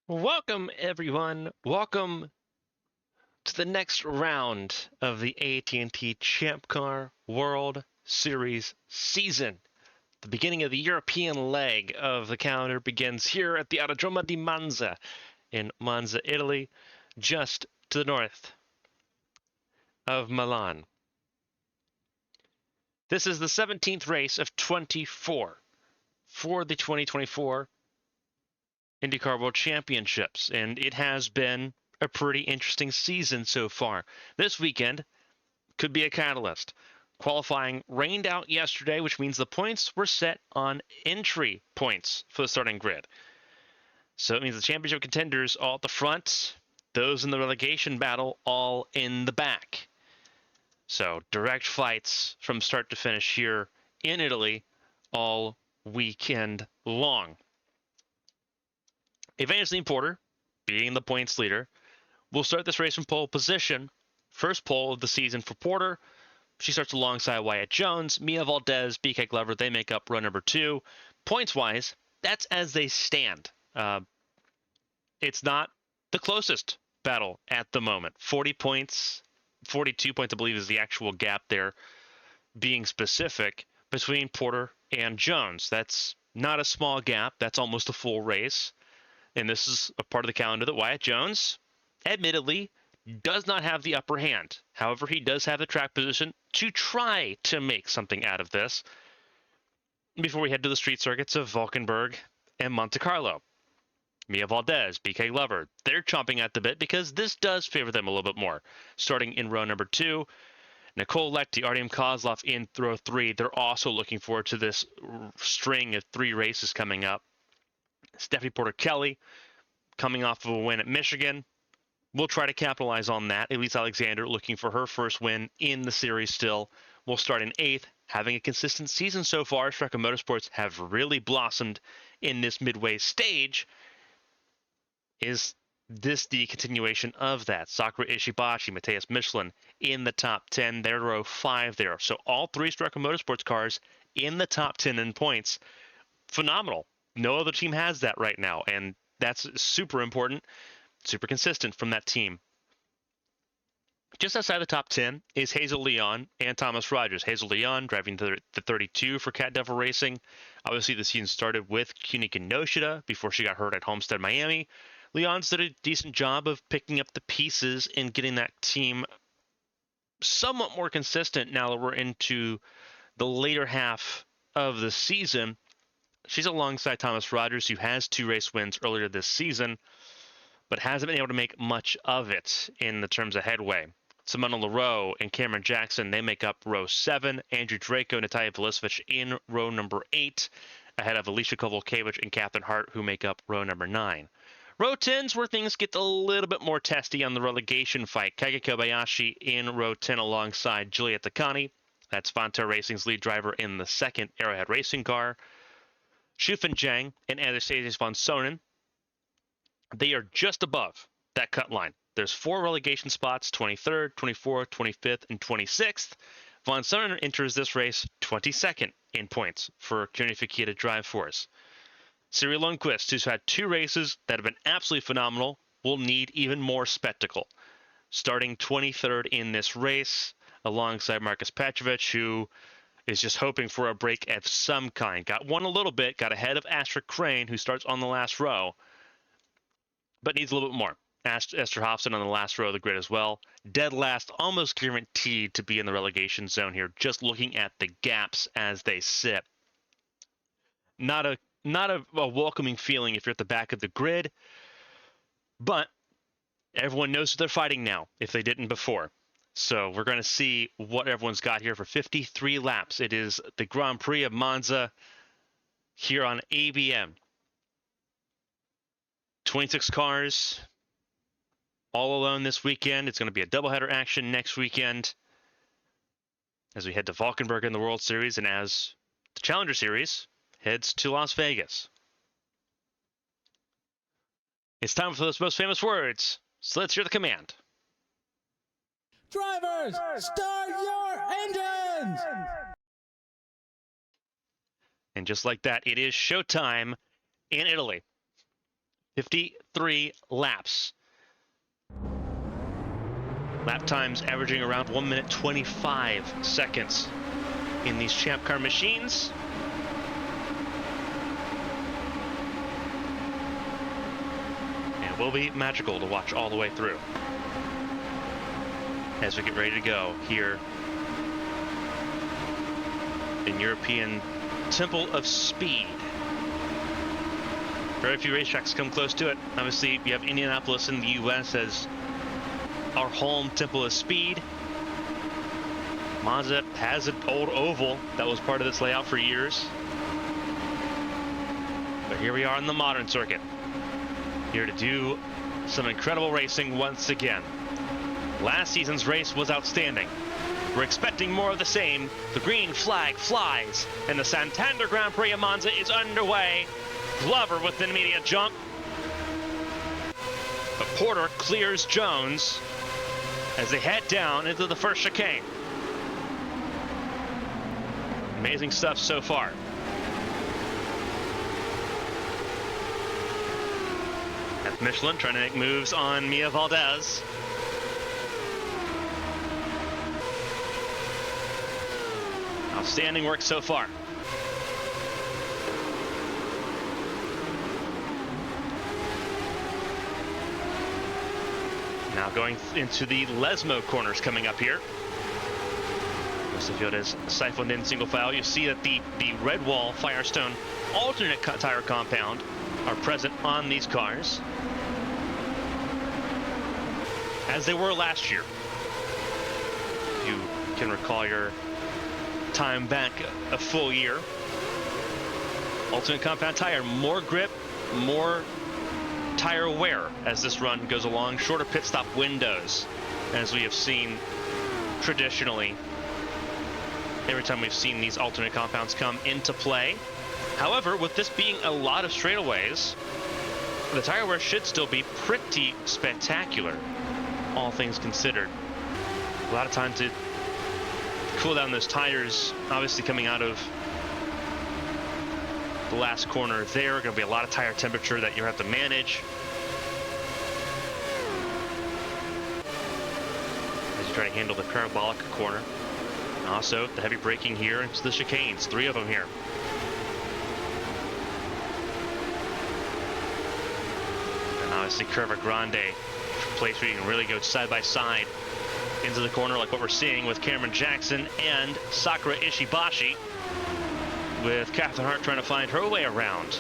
Welcome, everyone. Welcome to the next round of the AT&T Champ Car World Series season. The beginning of the European leg of the calendar begins here at the Autodromo di Monza in Monza, Italy, just to the north of Milan. This is the 17th race of 24 for the 2024 IndyCar World Championships, and it has been a pretty interesting season so far. This weekend could be a catalyst. Qualifying rained out yesterday, which means the points were set on entry points for the starting grid. So it means the championship contenders all at the front, those in the relegation battle all in the back. So direct flights from start to finish here in Italy all weekend long. Evangeline Porter, being the points leader, will start this race from pole position. First pole of the season for Porter. She starts alongside Wyatt Jones. Mia Valdez, BK Glover, they make up row number 2. Points-wise, that's as they stand. It's not the closest battle at the moment. 40 points, 42 points, I believe, is the actual gap there, being specific, between Porter and Jones. That's not a small gap. That's almost a full race. And this is a part of the calendar that Wyatt Jones, admittedly, does not have the upper hand. However, he does have the track position to try to make something out of this before we head to the street circuits of Valkenburg and Monte Carlo. Mia Valdez, BK Glover, they're chomping at the bit because this does favor them a little bit more. Starting in row number 2, Nicole Lechty, Artem Kozlov in row 3. They're also looking forward to this string of 3 races coming up. Stephanie Porter-Kelly, coming off of a win at Michigan, will try to capitalize on that. Elise Alexander looking for her first win in the series still. Will start in 8th, having a consistent season so far. Strecker Motorsports have really blossomed in this midway stage. Is this the continuation of that? Sakura Ishibashi, Matthias Michelin in the top 10. They're row 5 there. So all 3 Strecker Motorsports cars in the top 10 in points. Phenomenal. No other team has that right now, and that's super important, super consistent from that team. Just outside the top 10 is Hazel Leon and Thomas Rogers. Hazel Leon driving the 32 for Cat Devil Racing. Obviously, the season started with Kunika Noshida before she got hurt at Homestead, Miami. Leon's did a decent job of picking up the pieces and getting that team somewhat more consistent now that we're into the later half of the season. She's alongside Thomas Rogers, who has 2 race wins earlier this season, but hasn't been able to make much of it in the terms of headway. Simona LaRoe and Cameron Jackson, they make up row 7. Andrew Draco, Natalia Velisevich in row number 8, ahead of Alicia Kovalkiewicz and Catherine Hart, who make up row number 9. Row 10's where things get a little bit more testy on the relegation fight. Kage Kobayashi in row 10 alongside Juliet Takani. That's Vanto Racing's lead driver in the 2nd Arrowhead Racing car. Shufan Zhang and Anastasia von Sonnen, they are just above that cut line. There's 4 relegation spots, 23rd, 24th, 25th, and 26th. Von Sonnen enters this race 22nd in points for Unificated Drive Force. Siri Lundqvist, who's had 2 races that have been absolutely phenomenal, will need even more spectacle. Starting 23rd in this race, alongside Marcus Petrovich, who is just hoping for a break of some kind. Got one a little bit, got ahead of Astrid Crane, who starts on the last row, but needs a little bit more. Esther Hobson on the last row of the grid as well. Dead last, almost guaranteed to be in the relegation zone here, just looking at the gaps as they sit. Not a welcoming feeling if you're at the back of the grid, but everyone knows who they're fighting now, if they didn't before. So we're going to see what everyone's got here for 53 laps. It is the Grand Prix of Monza here on ABN. 26 cars, all alone this weekend. It's going to be a doubleheader action next weekend as we head to Valkenburg in the World Series and as the Challenger Series heads to Las Vegas. It's time for those most famous words, so let's hear the command. Drivers, start your engines! And just like that, it is showtime in Italy. 53 laps. Lap times averaging around 1 minute 25 seconds in these Champ Car machines. And it will be magical to watch all the way through as we get ready to go here in European Temple of Speed. Very few racetracks come close to it. Obviously, you have Indianapolis in the U.S. as our home Temple of Speed. Monza has an old oval that was part of this layout for years. But here we are on the modern circuit, here to do some incredible racing once again. Last season's race was outstanding. We're expecting more of the same. The green flag flies, and the Santander Grand Prix of Monza is underway. Glover with an immediate jump. But Porter clears Jones as they head down into the first chicane. Amazing stuff so far. That's Michelin trying to make moves on Mia Valdez. Outstanding work so far. Now going into the Lesmo corners coming up here. Most of the field is siphoned in single file. You see that the red wall Firestone alternate tire compound are present on these cars, as they were last year. If you can recall your time back a full year. Alternate compound tire, more grip, more tire wear as this run goes along, shorter pit stop windows, as we have seen traditionally every time we've seen these alternate compounds come into play. However, with this being a lot of straightaways, the tire wear should still be pretty spectacular, all things considered. A lot of time to cool down those tires, obviously coming out of the last corner there. Going to be a lot of tire temperature that you have to manage as you try to handle the parabolic corner. And also the heavy braking here into the chicanes, 3 of them here. And obviously Curva Grande, a place where you can really go side by side into the corner, like what we're seeing with Cameron Jackson and Sakura Ishibashi, with Catherine Hart trying to find her way around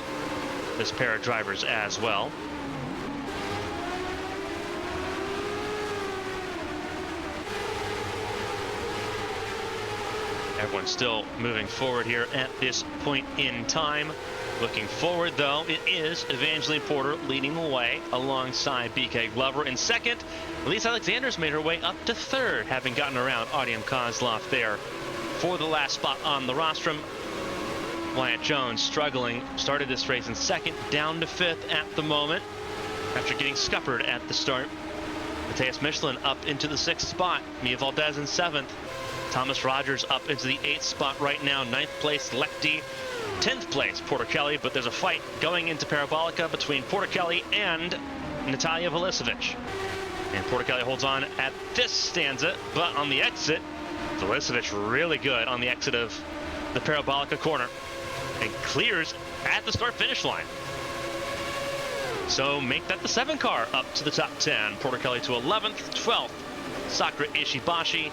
this pair of drivers as well. Everyone's still moving forward here at this point in time. Looking forward, though, it is Evangeline Porter leading the way alongside BK Glover in second. Elise Alexander's made her way up to third, having gotten around Audium Kozlov there for the last spot on the rostrum. Wyatt Jones struggling, started this race in second, down to fifth at the moment after getting scuppered at the start. Mateus Michelin up into the 6th spot, Mia Valdez in 7th. Thomas Rogers up into the 8th spot right now, 9th place Lechty, 10th place Porter Kelly, but there's a fight going into Parabolica between Porter Kelly and Natalia Velicevic. And Porter Kelly holds on at this stanza, but on the exit, Velicevic really good on the exit of the Parabolica corner and clears at the start-finish line. So make that the 7 car up to the top 10. Porter Kelly to 11th, 12th, Sakura Ishibashi,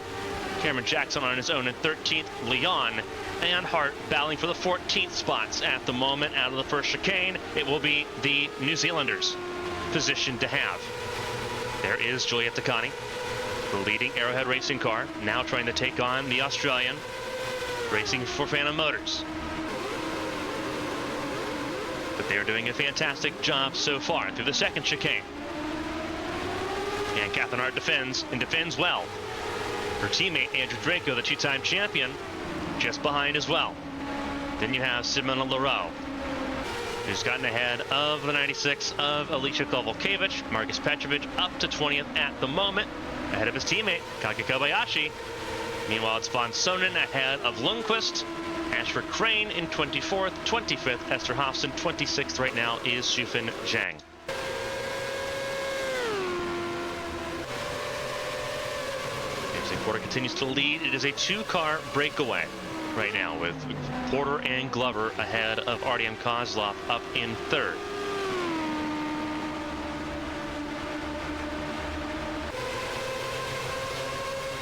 Cameron Jackson on his own in 13th, Leon and Hart battling for the 14th spots at the moment out of the first chicane. It will be the New Zealanders positioned to have. There is Juliette Takani, the leading Arrowhead racing car, now trying to take on the Australian, racing for Phantom Motors. But they are doing a fantastic job so far through the second chicane. And Catherine Hart defends, and defends well. Her teammate, Andrew Draco, the 2-time champion, just behind as well. Then you have Simona Leroux, who's gotten ahead of the 96 of Alicia Kovalkiewicz. Marcus Petrovic up to 20th at the moment, ahead of his teammate, Kage Kobayashi. Meanwhile, it's Von Sonnen ahead of Lundqvist. Ashford Crane in 24th, 25th, Esther Hofson, 26th right now is Shufin Zhang. Porter continues to lead. It is a 2-car breakaway right now, with Porter and Glover ahead of Artyom Kozlov up in 3rd.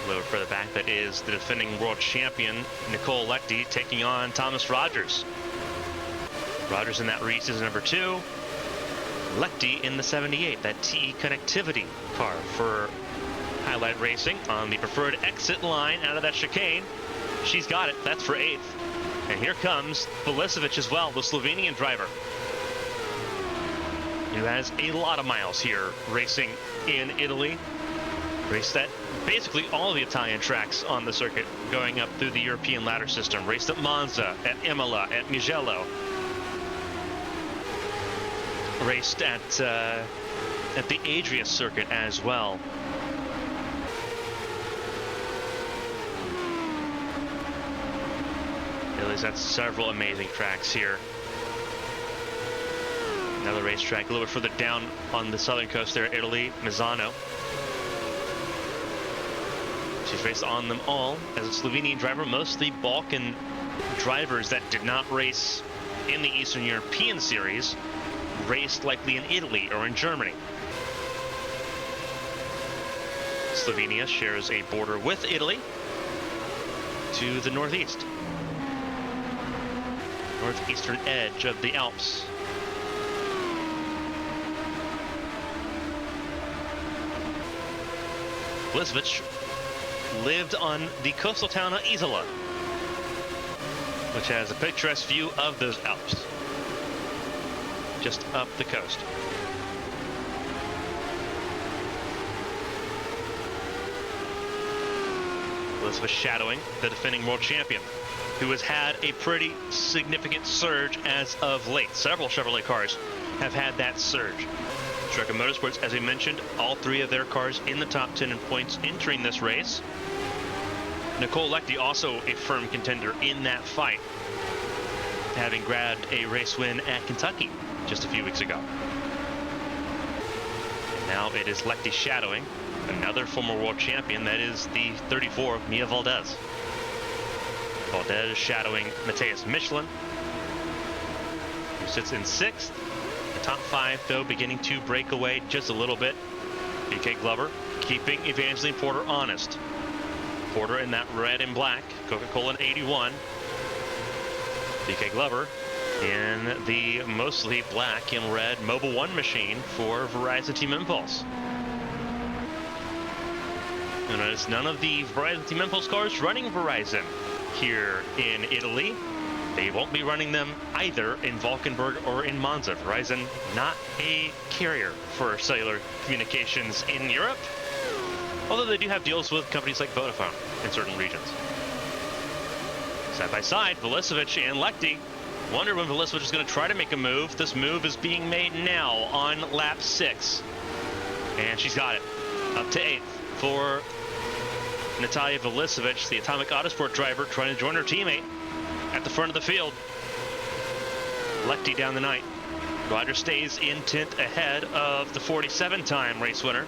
A little further back, that is the defending world champion Nicole Lechty taking on Thomas Rogers. Rogers in that race is number 2. Lechty in the 78, that TE connectivity car for Highlight Racing on the preferred exit line out of that chicane. She's got it. That's for 8th. And here comes Bilisevic as well, the Slovenian driver, who has a lot of miles here racing in Italy. Raced at basically all the Italian tracks on the circuit going up through the European ladder system. Raced at Monza, at Imola, at Mugello. Raced at the Adria circuit as well. Italy's had several amazing tracks here. Another racetrack a little bit further down on the southern coast there, Italy, Misano. She's raced on them all as a Slovenian driver. Mostly Balkan drivers that did not race in the Eastern European Series raced likely in Italy or in Germany. Slovenia shares a border with Italy to the northeast. Northeastern edge of the Alps. Bilisevic lived on the coastal town of Isola, which has a picturesque view of those Alps just up the coast. Bilisevic shadowing the defending world champion, who has had a pretty significant surge as of late. Several Chevrolet cars have had that surge. Trucker Motorsports, as we mentioned, all 3 of their cars in the top 10 in points entering this race. Nicole Lechty also a firm contender in that fight, having grabbed a race win at Kentucky just a few weeks ago. And now it is Lechty shadowing another former world champion, that is the 34, Mia Valdez. Valdez shadowing Matheus Michelin, who sits in 6th. The top 5, though, beginning to break away just a little bit. BK Glover keeping Evangeline Porter honest. Porter in that red and black Coca-Cola 81. BK Glover in the mostly black and red Mobil 1 machine for Verizon Team Impulse. And notice none of the Verizon Team Impulse cars running Verizon here in Italy. They won't be running them either in Valkenburg or in Monza. Verizon, not a carrier for cellular communications in Europe, although they do have deals with companies like Vodafone in certain regions. Side by side, Bilisevic and Lechty. Wonder when Bilisevic is going to try to make a move. This move is being made now on lap 6. And she's got it. Up to 8th for Natalia Bilisevic, the Atomic Autosport driver, trying to join her teammate at the front of the field. Lechty down the night. Roger stays in 10th ahead of the 47-time race winner,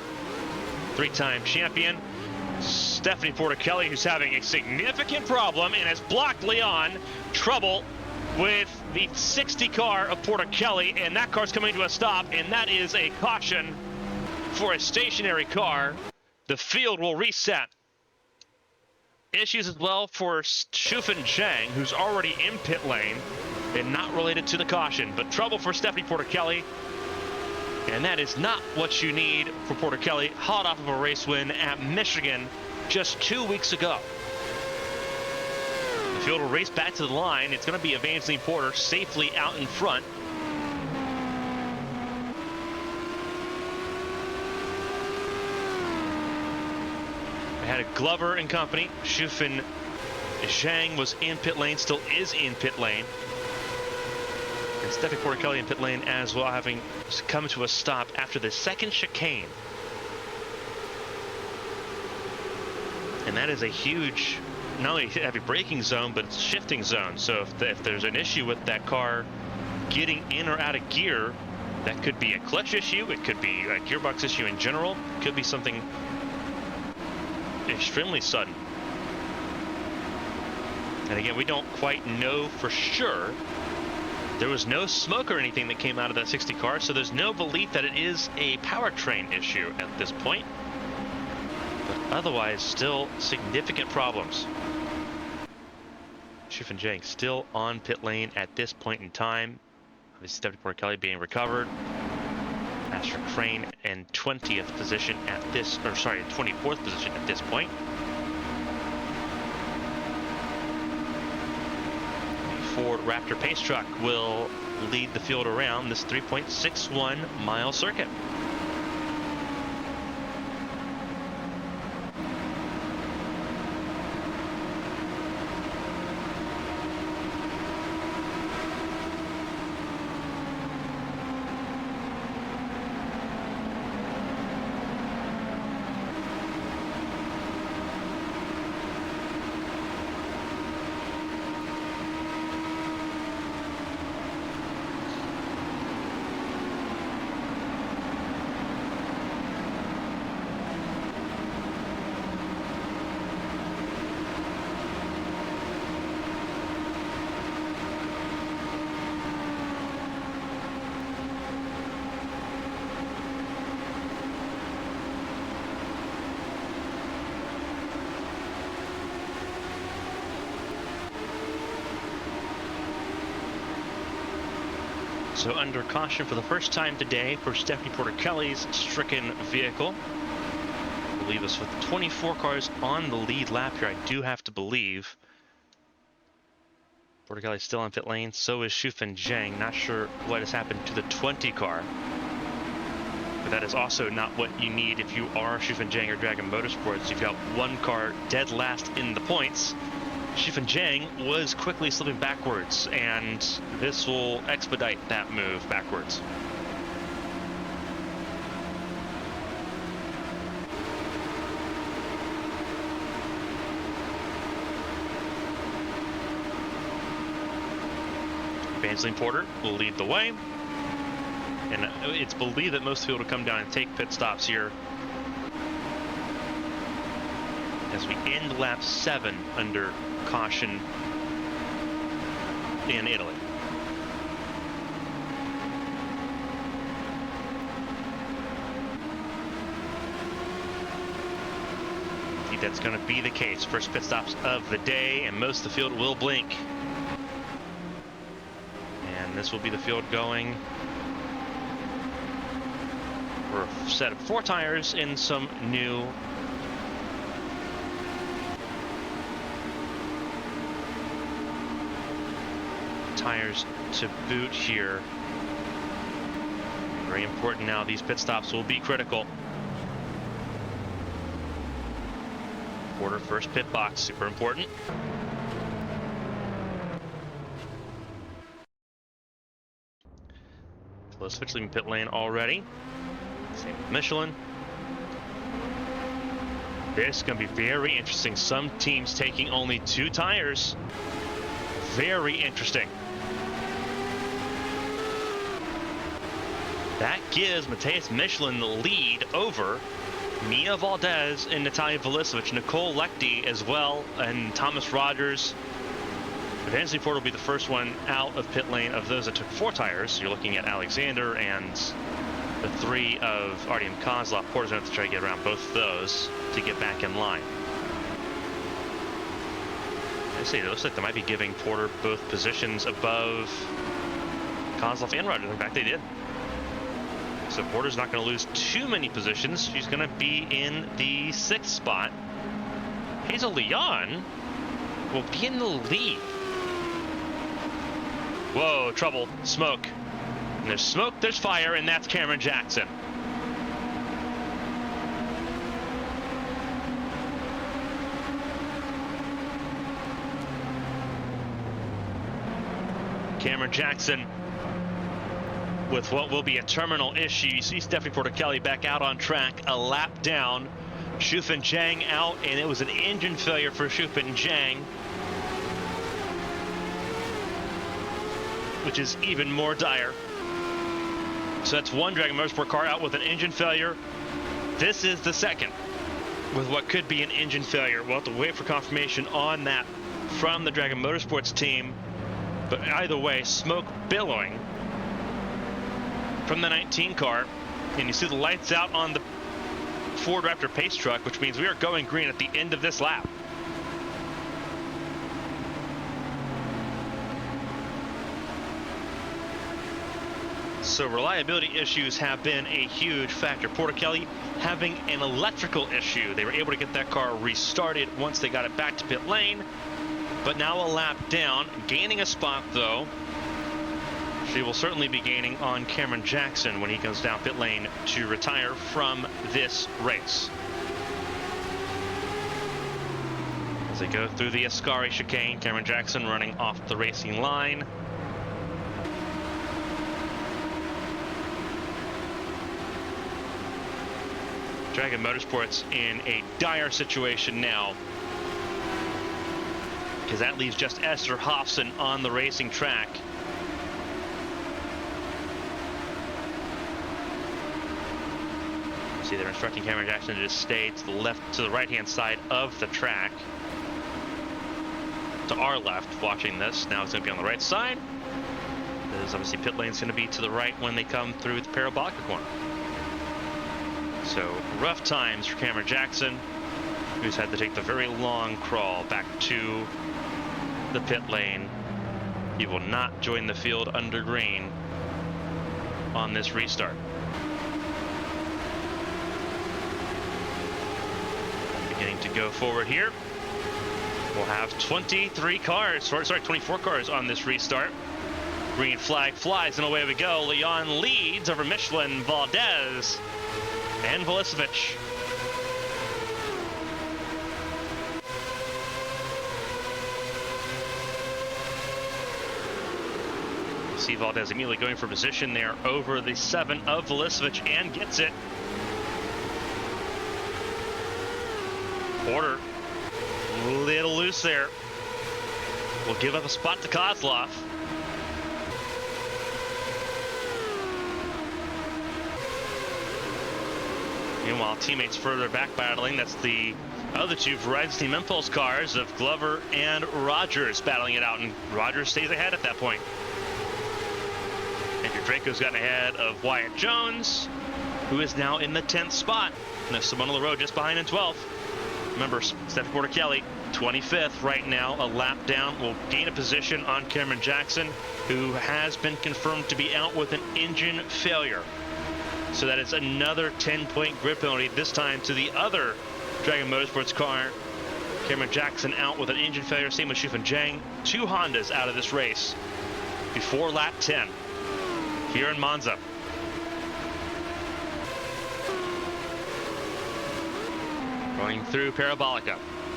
3-time champion, Stephanie Porter Kelly, who's having a significant problem and has blocked Leon. Trouble with the 60 car of Porter Kelly, and that car's coming to a stop, and that is a caution for a stationary car. The field will reset. Issues as well for Shufan Zhang, who's already in pit lane and not related to the caution, but trouble for Stephanie Porter Kelly. And that is not what you need for Porter Kelly, hot off of a race win at Michigan just 2 weeks ago. The field will race back to the line. It's going to be Evangeline Porter safely out in front. We had a Glover and company. Shufan Zhang was in pit lane, still is in pit lane. And Stephanie Porter Kelly in pit lane as well, having come to a stop after the second chicane. And that is a huge, not only heavy braking zone, but it's shifting zone. So if there's an issue with that car getting in or out of gear, that could be a clutch issue. It could be a gearbox issue in general. It could be something extremely sudden. And again, we don't quite know for sure. There was no smoke or anything that came out of that 60 car, so there's no belief that it is a powertrain issue at this point. But otherwise, still significant problems. Schuffenjang still on pit lane at this point in time. Obviously, Stephanie Porter-Kelly being recovered. Master Crane in 20th position at this, or sorry, 24th position at this point. The Ford Raptor Pace Truck will lead the field around this 3.61 mile circuit. So under caution for the first time today for Stephanie Porter-Kelly's stricken vehicle. Will leave us with 24 cars on the lead lap here, I do have to believe. Porter-Kelly's still on pit lane, so is Schuffenjang. Not sure what has happened to the 20 car. But that is also not what you need if you are Schuffenjang or Dragon Motorsports. You've got one car dead last in the points. Schuffenjang was quickly slipping backwards, and this will expedite that move backwards. Evangeline Porter will lead the way, and it's believed that most of the field will come down and take pit stops here as we end lap 7 under caution in Italy. I think that's going to be the case. First pit stops of the day, and most of the field will blink. And this will be the field going for a set of 4 tires in some new tires to boot here. Very important now. These pit stops will be critical. Porter first pit box, super important. Switch leaving pit lane already. Same with Michelin. This is going to be very interesting. Some teams taking only 2 tires. Very interesting. That gives Matheus Michelin the lead over Mia Valdez and Natalia Velicevic, Nicole Lechty as well, and Thomas Rogers. Evangeline Porter will be the first one out of pit lane of those that took 4 tires. You're looking at Alexander and the 3 of Artyom Kozlov. Porter's going to have to try to get around both of those to get back in line. I say it looks like they might be giving Porter both positions above Kozlov and Rogers. In fact, they did. So Porter's not going to lose too many positions. She's going to be in the 6th spot. Hazel Leon will be in the lead. Whoa, trouble, smoke. And there's smoke, there's fire, and that's Cameron Jackson. Cameron Jackson with what will be a terminal issue. You see Stephanie Porter-Kelly back out on track, a lap down. Schuffenjang out, and it was an engine failure for Schuffenjang, which is even more dire. So that's one Dragon Motorsport car out with an engine failure. This is the second. with what could be an engine failure. We'll have to wait for confirmation on that from the Dragon Motorsports team. But either way, smoke billowing from the 19 car. And you see the lights out on the Ford Raptor pace truck, which means we are going green at the end of this lap. So reliability issues have been a huge factor. Porter Kelly having an electrical issue. They were able to get that car restarted once they got it back to pit lane, but now a lap down, gaining a spot though. She will certainly be gaining on Cameron Jackson when he goes down pit lane to retire from this race. As they go through the Ascari chicane, Cameron Jackson running off the racing line. Dragon Motorsports in a dire situation now, because that leaves just Esther Hofson on the racing track. See, they're instructing Cameron Jackson to just stay to the right-hand side of the track. To our left, watching this. Now it's going to be on the right side. Because obviously pit lane's going to be to the right when they come through the Parabolica corner. So rough times for Cameron Jackson, who's had to take the very long crawl back to the pit lane. He will not join the field under green on this restart. Beginning to go forward here. We'll have 24 cars on this restart. Green flag flies and away we go. Leon leads over Michelin, Valdez, and Velicevic. See Valdez immediately going for position there over the 7 of Velicevic and gets it. Porter, a little loose there. Will give up a spot to Kozlov. Meanwhile, teammates further back battling. That's the other two Verizon Team Impulse cars of Glover and Rogers battling it out, and Rogers stays ahead at that point. Andrew Draco's gotten ahead of Wyatt Jones, who is now in the 10th spot. And there's someone on the road just behind in 12th. Remember, Stephanie Porter Kelly, 25th right now, a lap down, will gain a position on Cameron Jackson, who has been confirmed to be out with an engine failure. So that is another 10-point grid penalty, this time to the other Dragon Motorsports car. Cameron Jackson out with an engine failure, same with Shufan Zhang. 2 Hondas out of this race before lap 10 here in Monza. Going through Parabolica,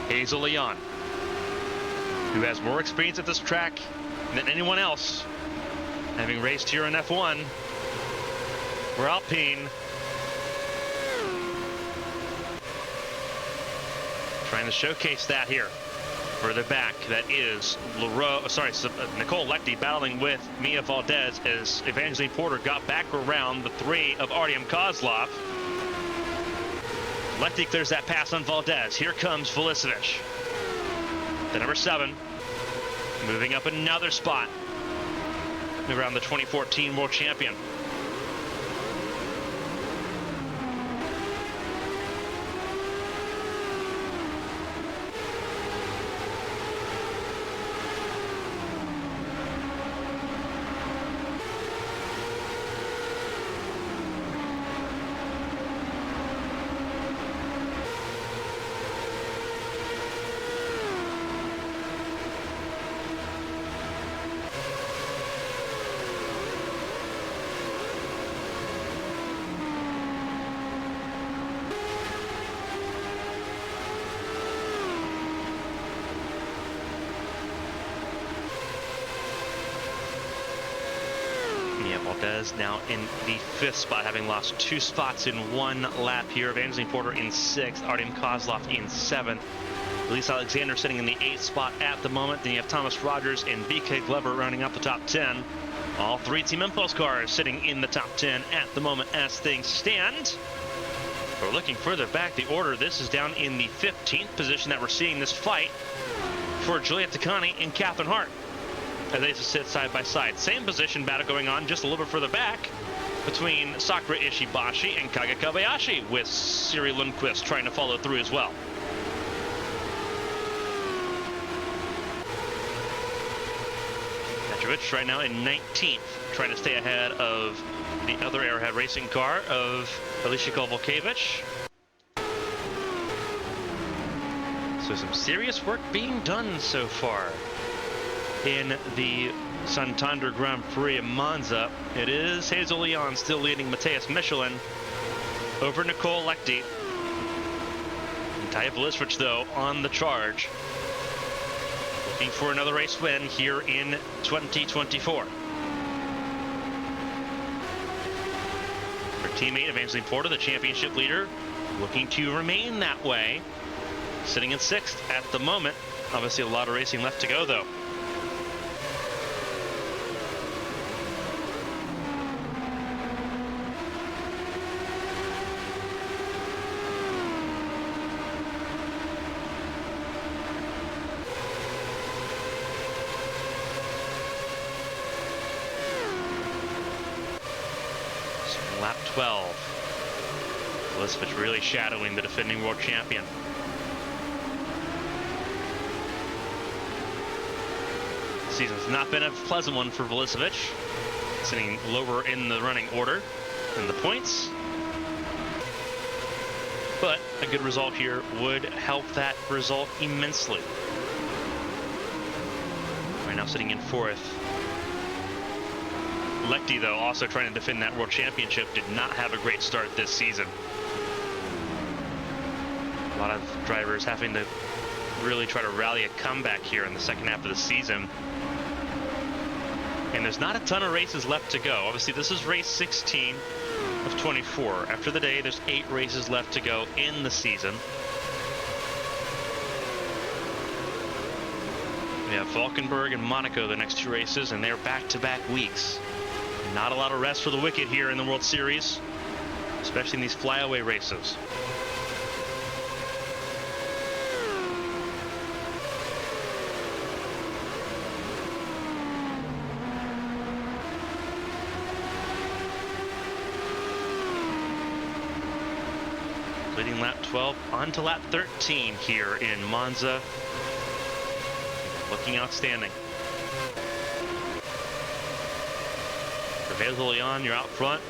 Hazel Leon, who has more experience at this track than anyone else, having raced here in F1. We're Alpine. Trying to showcase that here. Further back, that is Nicole Lechty battling with Mia Valdez as Evangeline Porter got back around the 3 of Artyom Kozlov. Lechty clears that pass on Valdez. Here comes Velicevic. The number 7, moving up another spot around the 2014 World Champion. Valdez now in the 5th spot, having lost 2 spots in 1 lap here. Evangeline Porter in 6th, Artyom Kozlov in 7th. Elise Alexander sitting in the 8th spot at the moment. Then you have Thomas Rogers and BK Glover rounding up the top 10. All 3 Team Impulse cars sitting in the top 10 at the moment as things stand. We're looking further back the order. This is down in the 15th position that we're seeing this fight for Juliet Takani and Catherine Hart, as they sit side by side. Same position battle going on just a little bit further back between Sakura Ishibashi and Kaga Kobayashi, with Siri Lundqvist trying to follow through as well. Petrovic right now in 19th, trying to stay ahead of the other Airhead racing car of Alicia Kovalkiewicz. So some serious work being done so far in the Santander Grand Prix in Monza. It is Hazel Leon still leading Matthias Michelin over Nicole Lechty. And Taya Velisevich, though, on the charge, looking for another race win here in 2024. Her teammate Evangeline Porter, the championship leader, looking to remain that way, sitting in 6th at the moment. Obviously a lot of racing left to go, though. Lap 12. Velisevich really shadowing the defending world champion. The season's not been a pleasant one for Velisevich, sitting lower in the running order in the points. But a good result here would help that result immensely. Right now sitting in 4th. Lechty, though, also trying to defend that world championship, did not have a great start this season. A lot of drivers having to really try to rally a comeback here in the second half of the season. And there's not a ton of races left to go. Obviously, this is race 16 of 24. After the day, there's 8 races left to go in the season. We have Valkenburg and Monaco the next 2 races, and they're back-to-back weeks. Not a lot of rest for the wicked here in the World Series, especially in these flyaway races. Leading lap 12 on to lap 13 here in Monza. Looking outstanding. Hazel Leon, you're out front,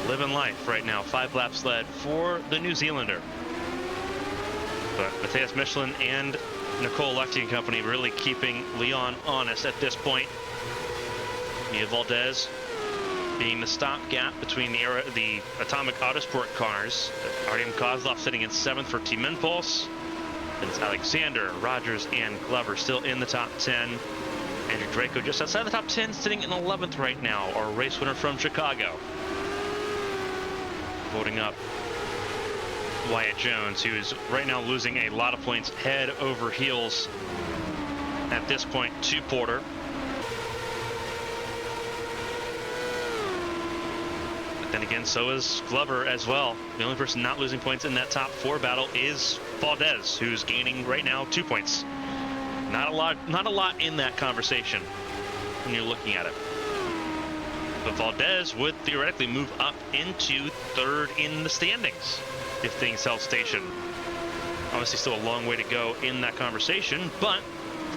living life right now. 5 laps led for the New Zealander. But Matthias Michelin and Nicole Lechty and company really keeping Leon honest at this point. Mia Valdez being the stopgap between the Atomic Autosport cars. Artyom Kozlov sitting in 7th for Team Impulse. And it's Alexander, Rogers, and Glover still in the top 10. Andrew Draco just outside the top 10, sitting in 11th right now, our race winner from Chicago. Voting up Wyatt Jones, who is right now losing a lot of points head over heels at this point to Porter. But then again, so is Glover as well. The only person not losing points in that top 4 battle is Valdez, who's gaining right now 2 points. Not a lot in that conversation when you're looking at it. But Valdez would theoretically move up into 3rd in the standings if things held station. Obviously still a long way to go in that conversation, but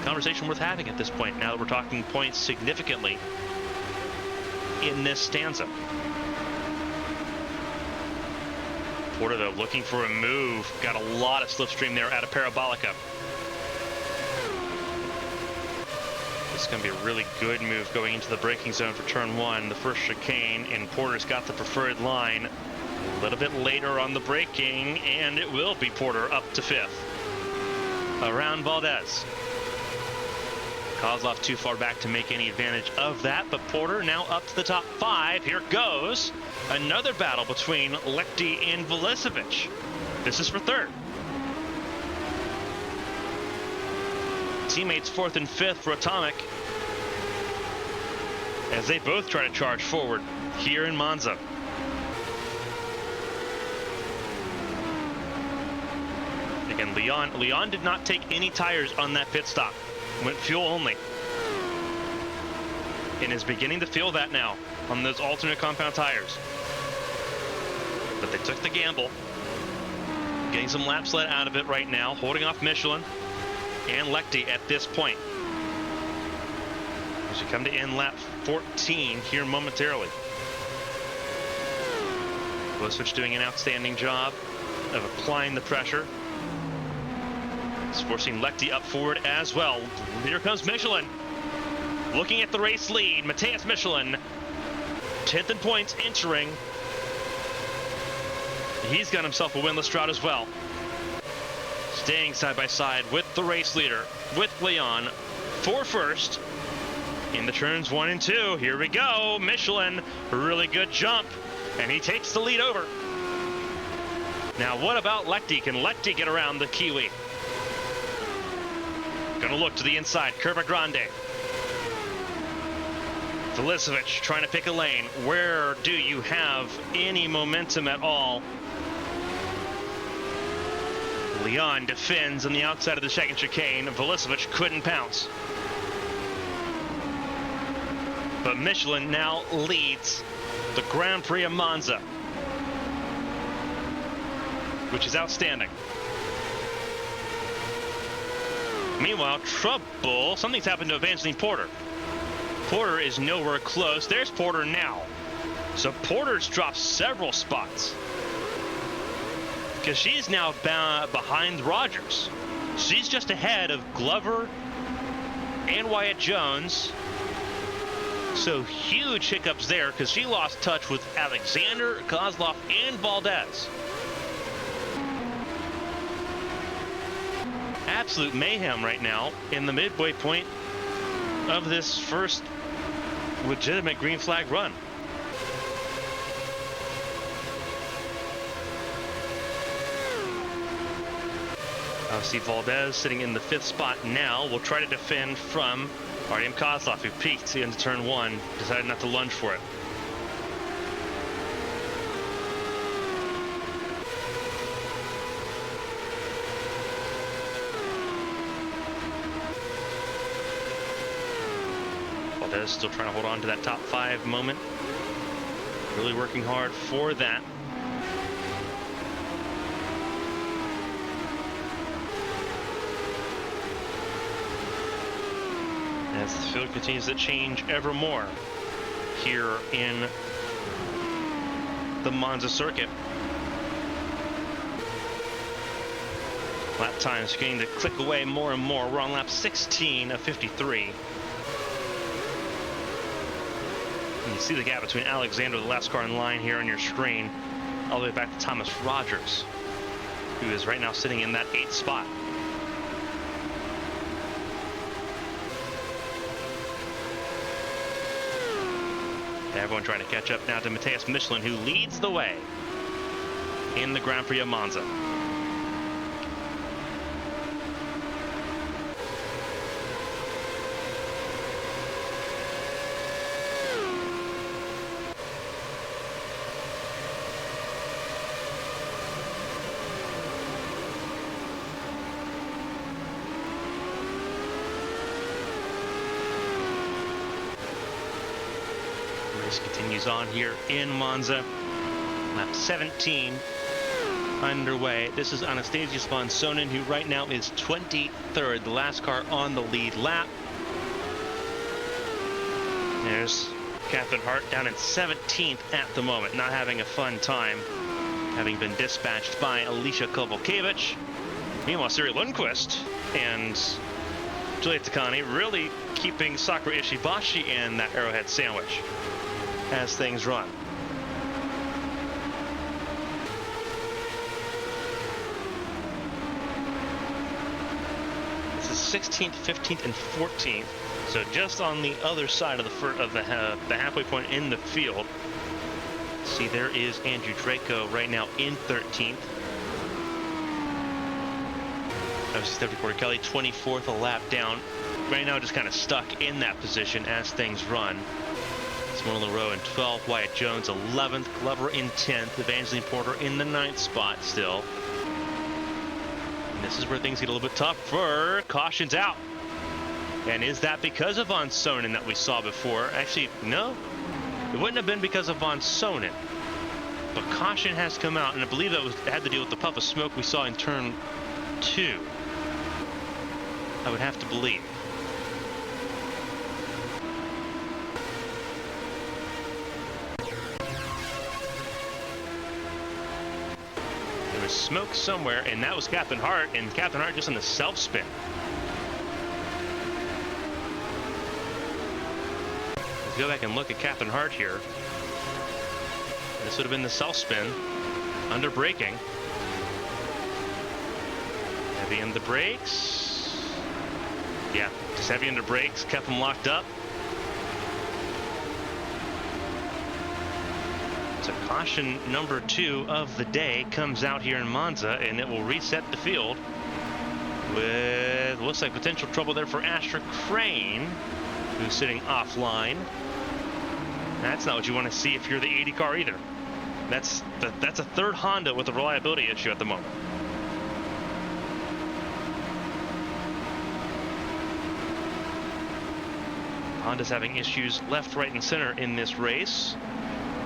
a conversation worth having at this point now that we're talking points significantly in this stanza. Porter, though, looking for a move. Got a lot of slipstream there out of Parabolica. This is going to be a really good move going into the braking zone for turn 1. The first chicane, and Porter's got the preferred line. A little bit later on the braking, and it will be Porter up to 5th. Around Valdez. Kozlov too far back to make any advantage of that, but Porter now up to the top 5. Here goes another battle between Lechty and Velisevich. This is for 3rd. Teammates 4th and 5th for Atomic, as they both try to charge forward here in Monza. And Leon did not take any tires on that pit stop. Went fuel only. And is beginning to feel that now on those alternate compound tires. But they took the gamble. Getting some laps let out of it right now, holding off Michelin and Lechty at this point. As we come to end lap 14 here momentarily. Vulešić doing an outstanding job of applying the pressure. It's forcing Lechty up forward as well. Here comes Michelin. Looking at the race lead, Matthias Michelin, 10th in points entering. He's got himself a winless drought as well. Staying side by side with the race leader, with Leon, for first. In the turns 1 and 2, here we go. Michelin, really good jump, and he takes the lead over. Now what about Lechty? Can Lechty get around the Kiwi? Gonna look to the inside, Curva Grande. Vulešić trying to pick a lane. Where do you have any momentum at all? Leon defends on the outside of the second chicane. Vulešić couldn't pounce. But Michelin now leads the Grand Prix of Monza, which is outstanding. Meanwhile, trouble. Something's happened to Evangeline Porter. Porter is nowhere close. There's Porter now. So Porter's dropped several spots, because she's now behind Rogers. She's just ahead of Glover and Wyatt Jones. So huge hiccups there, because she lost touch with Alexander, Kozlov, and Valdez. Absolute mayhem right now in the midway point of this first legitimate green flag run. See Valdez sitting in the 5th spot now. Will try to defend from Artem Kozlov, who peaked into turn 1, decided not to lunge for it. Valdez still trying to hold on to that top 5 moment. Really working hard for that. As the field continues to change ever more here in the Monza circuit. Lap times beginning to click away more and more. We're on lap 16 of 53. And you see the gap between Alexander, the last car in line, here on your screen, all the way back to Thomas Rogers, who is right now sitting in that 8th spot. Everyone trying to catch up now to Matthias Michelin, who leads the way in the Grand Prix of Monza. Continues on here in Monza. Lap 17 underway. This is Anastasius von Sonnen, who right now is 23rd, the last car on the lead lap. There's Catherine Hart down in 17th at the moment, not having a fun time, having been dispatched by Alicia Kovalkiewicz. Meanwhile, Siri Lundqvist and Juliet Takani really keeping Sakura Ishibashi in that Arrowhead sandwich as things run. This is 16th, 15th, and 14th. So just on the other side of the halfway point in the field. See, there is Andrew Draco right now in 13th. Obviously, 34 Kelly, 24th, a lap down. Right now, just kind of stuck in that position as things run. Simona Leroux in 12th, Wyatt Jones 11th, Glover in 10th, Evangeline Porter in the 9th spot still. This is where things get a little bit tough for cautions out. And is that because of Von Sonnen that we saw before? Actually, no. It wouldn't have been because of Von Sonnen. But caution has come out, and I believe that had to do with the puff of smoke we saw in turn 2. I would have to believe. There was smoke somewhere, and that was Captain Hart, and Captain Hart just on the self-spin. Let's go back and look at Captain Hart here. This would have been the self-spin under braking. Heavy in the brakes. Yeah, just heavy into brakes, kept them locked up. So caution number 2 of the day comes out here in Monza, and it will reset the field with, looks like, potential trouble there for Asher Crane, who's sitting offline. That's not what you want to see if you're the 80 car either. That's a third Honda with a reliability issue at the moment. Honda's having issues left, right, and center in this race.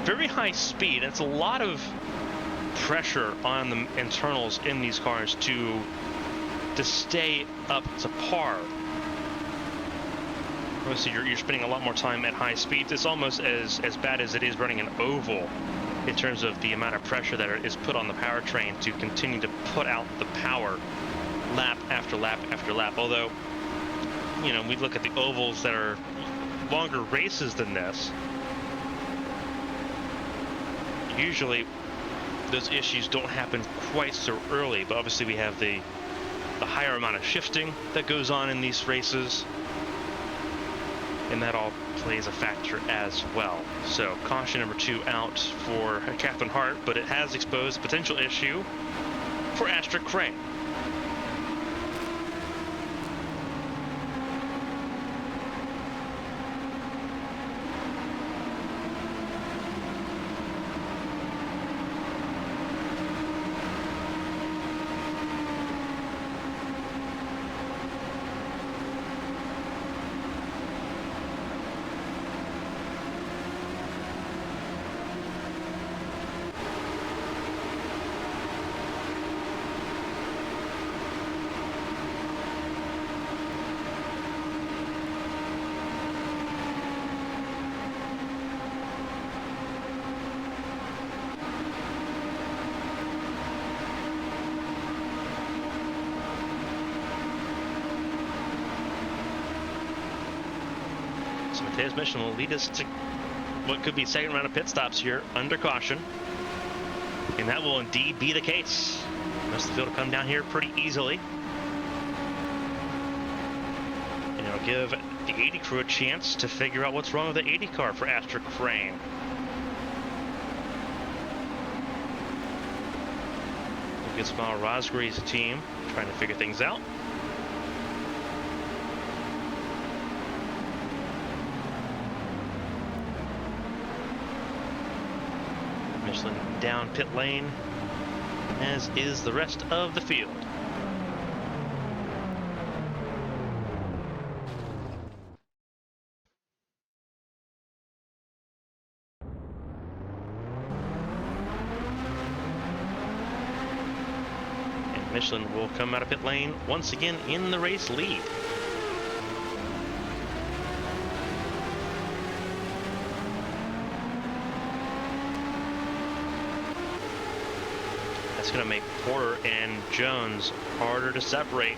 Very high speed. It's a lot of pressure on the internals in these cars to stay up to par. Obviously, you're spending a lot more time at high speeds. It's almost as bad as it is running an oval in terms of the amount of pressure that is put on the powertrain to continue to put out the power lap after lap after lap. Although, you know, we look at the ovals that are longer races than this, usually those issues don't happen quite so early, but obviously we have the higher amount of shifting that goes on in these races, and that all plays a factor as well. So caution number 2 out for Captain Hart, but it has exposed a potential issue for Asher Crane. So Mateo's mission will lead us to what could be second round of pit stops here under caution. And that will indeed be the case. Most of the field will come down here pretty easily. And it'll give the 80 crew a chance to figure out what's wrong with the 80 car for Asher Crane. Good smile, Rosgary's team trying to figure things out. Michelin down pit lane, as is the rest of the field. And Michelin will come out of pit lane once again in the race lead. It's going to make Porter and Jones harder to separate.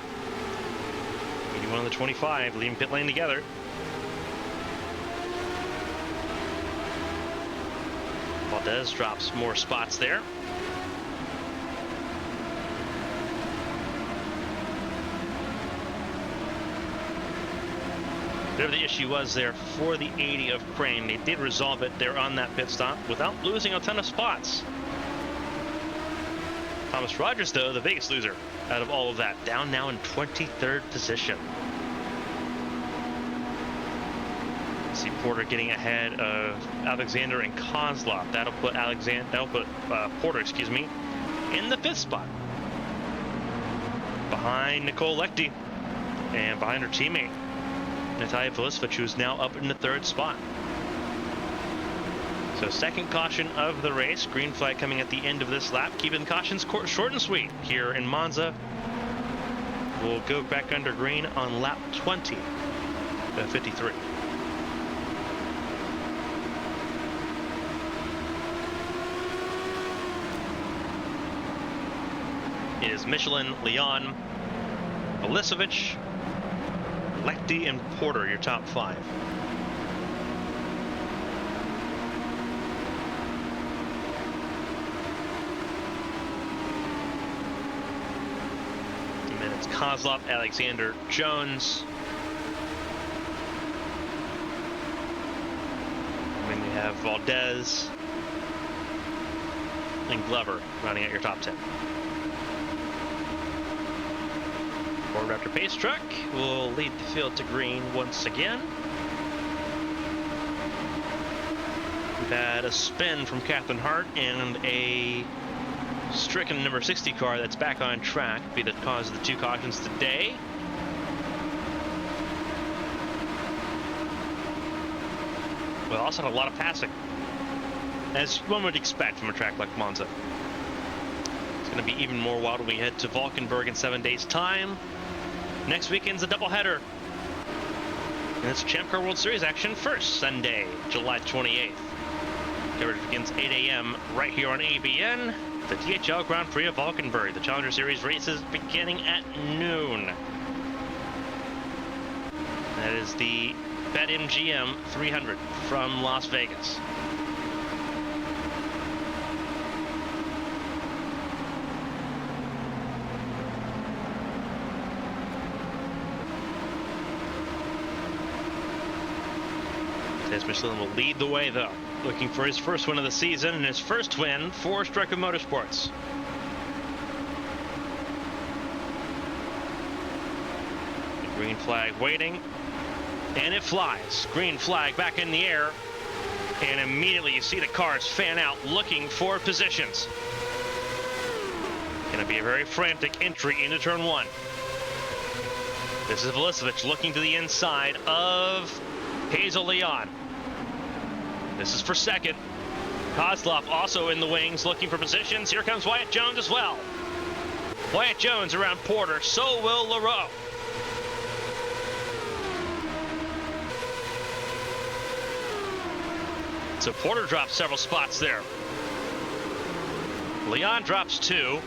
81 on the 25, leaving pit lane together. Valdez drops more spots there. Whatever the issue was there for the 80 of Crane, they did resolve it there on that pit stop without losing a ton of spots. Thomas Rogers, though, the biggest loser out of all of that, down now in 23rd position. See Porter getting ahead of Alexander and Kozlov. That'll put Porter, in the 5th spot. behind Nicole Lechty and behind her teammate Natalia Velisevich, who's now up in the 3rd spot. So second caution of the race. Green flag coming at the end of this lap, keeping cautions short and sweet here in Monza. We'll go back under green on lap 20 of 53. It is Michelin, Leon, Velisevich, Lechty, and Porter, your top 5. And then it's Kozlov, Alexander, Jones. And then you have Valdez and Glover rounding out your top 10. Ford Raptor Pace Truck will lead the field to green once again. We've had a spin from Catherine Hart and a stricken number 60 car that's back on track, be the cause of the 2 cautions today. We also had a lot of passing, as one would expect from a track like Monza. It's going to be even more wild when we head to Valkenburg in 7 days' time. Next weekend's a doubleheader. And it's Champ Car World Series action first Sunday, July 28th. Coverage begins 8 a.m. right here on ABN. The DHL Grand Prix of Valkenburg. The Challenger Series races beginning at noon. That is the BetMGM 300 from Las Vegas. Michelin will lead the way, though, looking for his first win of the season and his first win for Striker Motorsports. The green flag waiting, and it flies. Green flag back in the air, and immediately you see the cars fan out looking for positions. Going to be a very frantic entry into turn 1. This is Velisevich looking to the inside of Hazel Leon. This is for second. Kozlov also in the wings looking for positions. Here comes Wyatt Jones as well. Wyatt Jones around Porter. So will LaRoe. So Porter drops several spots there. Leon drops 2.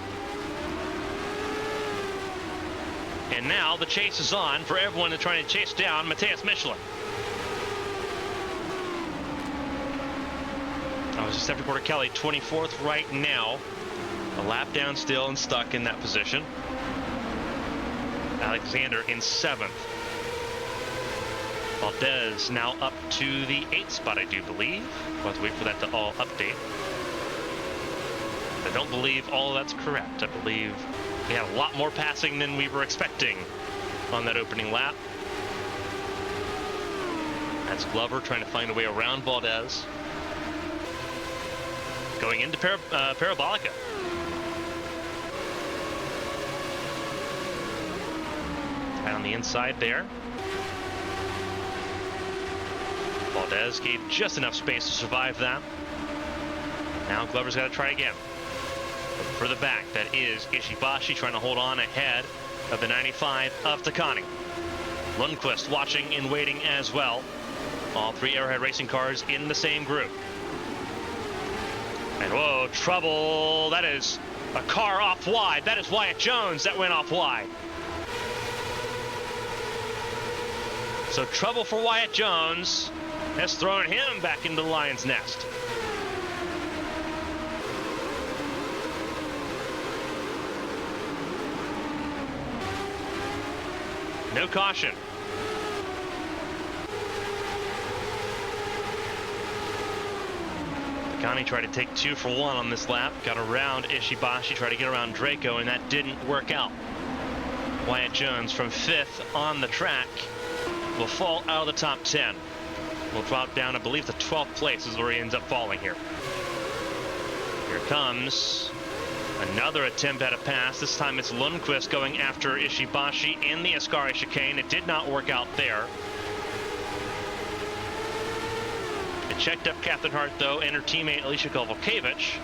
And now the chase is on for everyone that's trying to chase down Matthias Michelin. Just after Porter Kelly, 24th right now. A lap down still and stuck in that position. Alexander in 7th. Valdez now up to the 8th spot, I do believe. We'll have to wait for that to all update. I don't believe all of that's correct. I believe we had a lot more passing than we were expecting on that opening lap. That's Glover trying to find a way around Valdez. Going into Parabolica. Right on the inside there. Valdez gave just enough space to survive that. Now Glover's got to try again. For the back, that is Ishibashi trying to hold on ahead of the 95 of Takani. Lundqvist watching and waiting as well. All 3 Arrowhead Racing cars in the same group. And whoa, trouble. That is a car off wide. That is Wyatt Jones that went off wide. So trouble for Wyatt Jones has thrown him back into the lion's nest. No caution. Connie tried to take 2 for 1 on this lap. Got around Ishibashi, tried to get around Draco, and that didn't work out. Wyatt Jones from 5th on the track will fall out of the top 10. Will drop down, I believe, the 12th place is where he ends up falling here. Here comes Another attempt at a pass. This time it's Lundqvist going after Ishibashi in the Ascari chicane. It did not work out there. It checked up Captain Hart, though, and her teammate Alicia Kovalkiewicz.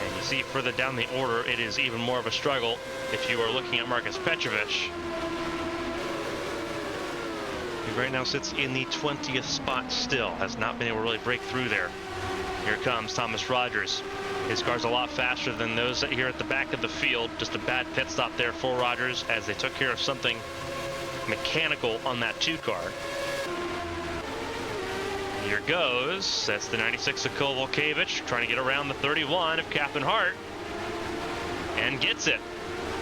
And you see further down the order, it is even more of a struggle if you are looking at Marcus Petrovic. He right now sits in the 20th spot still. Has not been able to really break through there. Here comes Thomas Rogers. His car's a lot faster than those here at the back of the field. Just a bad pit stop there for Rogers as they took care of something mechanical on that 2 car. Here goes. That's the 96 of Kovalkiewicz trying to get around the 31 of Captain Hart. And gets it.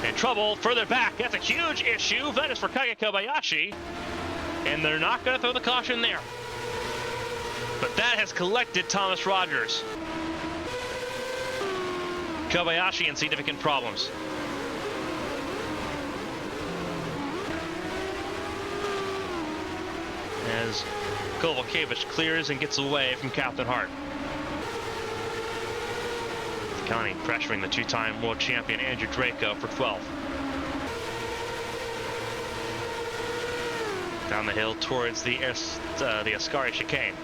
In trouble further back. That's a huge issue. That is for Kage Kobayashi. And they're not going to throw the caution there. But that has collected Thomas Rogers. Kobayashi in significant problems. As Kovalkiewicz clears and gets away from Captain Hart. Connie pressuring the 2-time world champion Andrew Draco for 12. Down the hill towards the Ascari chicane.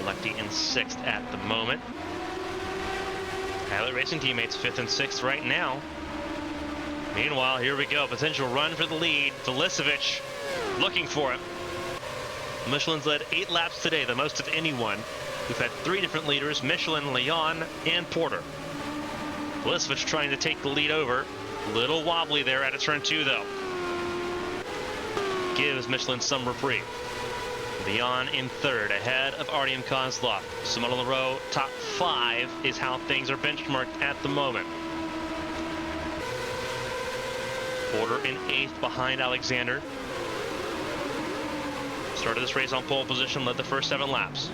Lecty in 6th at the moment. Pilot Racing teammates 5th and 6th right now. Meanwhile, here we go. Potential run for the lead. Velicevic looking for it. Michelin's led 8 laps today, the most of anyone. We've had 3 different leaders, Michelin, Leon, and Porter. Velicevic trying to take the lead over. A little wobbly there at a turn 2, though. Gives Michelin some reprieve. Leon in 3rd, ahead of Artyom Kozlov. Simona Leroux, top 5 is how things are benchmarked at the moment. Porter in 8th behind Alexander. Started this race on pole position, led the first 7 laps.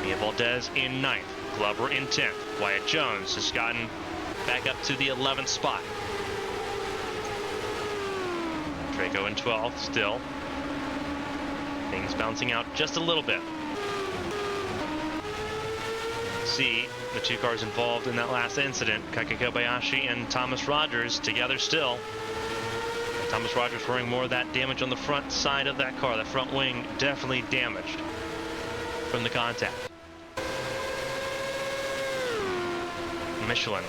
Mia Valdez in 9th, Glover in 10th. Wyatt Jones has gotten back up to the 11th spot. Draco in 12th still. Things bouncing out just a little bit. See the 2 cars involved in that last incident, Kake Kobayashi and Thomas Rogers together still. And Thomas Rogers wearing more of that damage on the front side of that car. That front wing definitely damaged from the contact. Michelin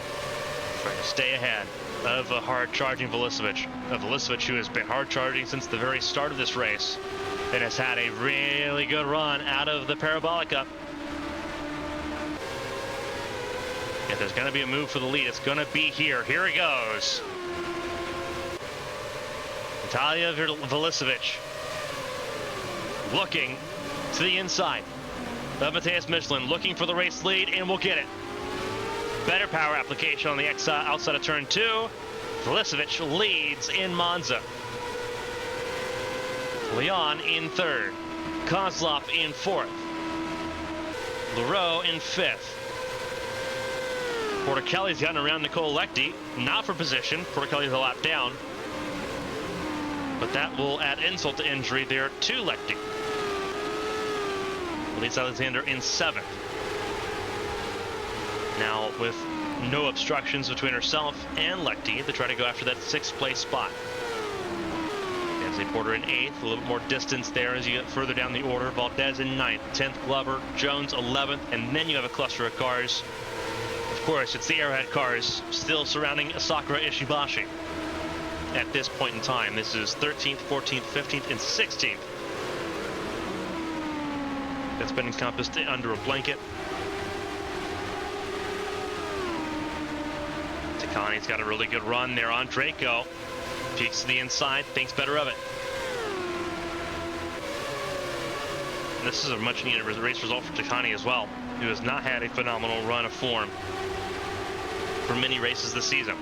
trying to stay ahead of a hard-charging Velicevic. A Velicevic who has been hard-charging since the very start of this race. And has had a really good run out of the Parabolica. If there's going to be a move for the lead, it's going to be here. Here he goes. Natalia Velicevic looking to the inside of Matheus Michelin, looking for the race lead, and will get it. Better power application on the outside of turn 2. Velicevic leads in Monza. Leon in 3rd, Kozlov in 4th, Leroux in 5th. Porter Kelly's gotten around Nicole Lecty, not for position. Porter Kelly's a lap down, but that will add insult to injury there to Lecty. Elise Alexander in 7th. Now with no obstructions between herself and Lecty to try to go after that 6th place spot. Porter in 8th, a little bit more distance there as you get further down the order. Valdez in 9th, 10th Glover, Jones 11th, and then you have a cluster of cars. Of course, it's the Arrowhead cars still surrounding Sakura Ishibashi. At this point in time, this is 13th, 14th, 15th, and 16th. That's been encompassed under a blanket. Takani's got a really good run there on Draco. Peeks to the inside, thinks better of it. And this is a much needed race result for Takani as well, who has not had a phenomenal run of form for many races this season.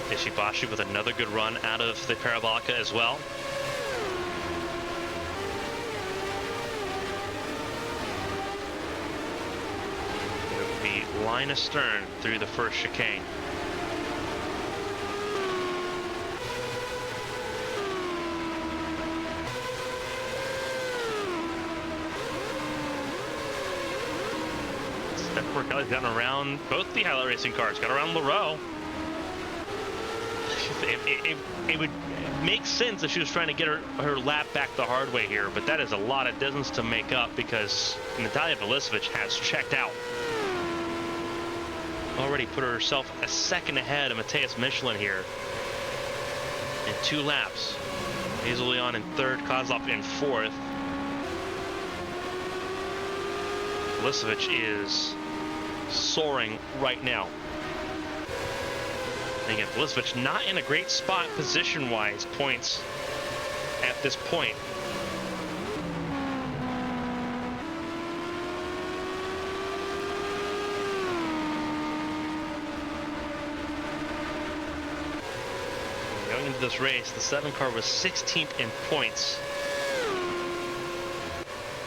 Ishibashi with another good run out of the Parabolica as well. line astern through the first chicane. Kelly's gotten around both the highlight racing cars, got around Leroux. It would make sense if she was trying to get her lap back the hard way here, but that is a lot of distance to make up because Natalia Velisevich has checked out. Already put herself a second ahead of Matthias Michelin here in 2 laps. Hazel Leon in 3rd, Kozlov in 4th. Velisevich is soaring right now. And again, Velisevich not in a great spot position-wise points at this point. Going into this race, the 7 car was 16th in points.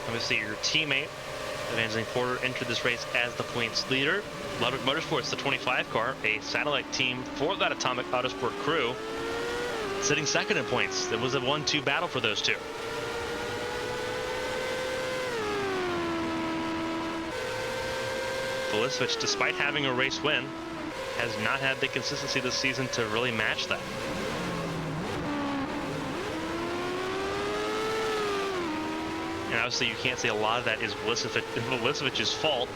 Obviously, your teammate Evangeline Porter entered this race as the points leader. Ludwig Motorsports, the 25 car, a satellite team for that Atomic Autosport crew, sitting 2nd in points. It was a 1-2 battle for those two. Velisevich, despite having a race win, has not had the consistency this season to really match that. And obviously you can't say a lot of that is Velisevich's fault.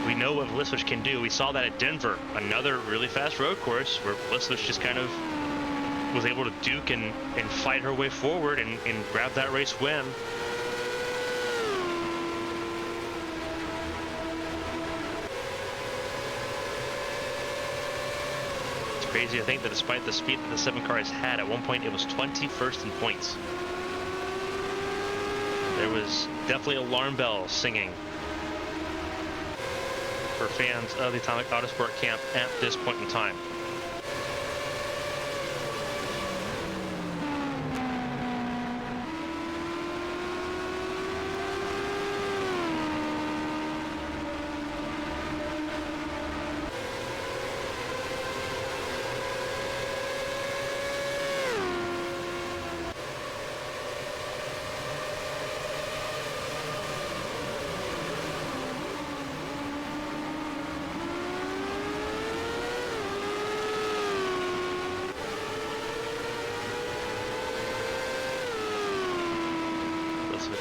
We know what Velisevich can do. We saw that at Denver, another really fast road course where Velisevich just kind of was able to duke and fight her way forward and grab that race win. It's crazy to think that despite the speed that the 7 car has had, at one point it was 21st in points. There was definitely alarm bells singing for fans of the Atomic Autosport camp at this point in time.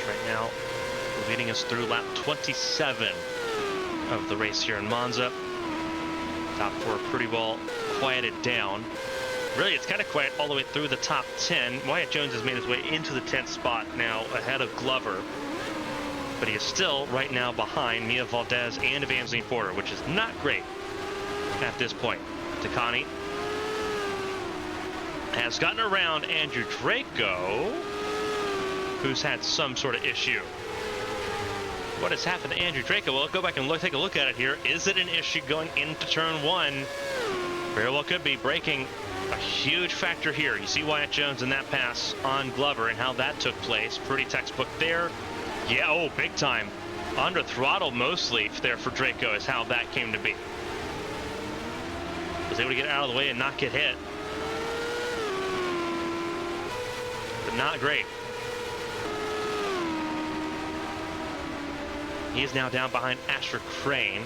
Right now, leading us through lap 27 of the race here in Monza. Top 4 pretty well quieted down. Really, it's kind of quiet all the way through the top 10. Wyatt Jones has made his way into the 10th spot now, ahead of Glover. But he is still right now behind Mia Valdez and Evangeline Porter, which is not great at this point. Takani has gotten around Andrew Draco, who's had some sort of issue. What has happened to Andrew Draco? Well, go back and take a look at it here. Is it an issue going into turn 1? Very well could be. Braking a huge factor here. You see Wyatt Jones in that pass on Glover and how that took place. Pretty textbook there. Yeah, oh, big time. Under throttle mostly there for Draco is how that came to be. Was able to get out of the way and not get hit. But not great. He is now down behind Asher Crane.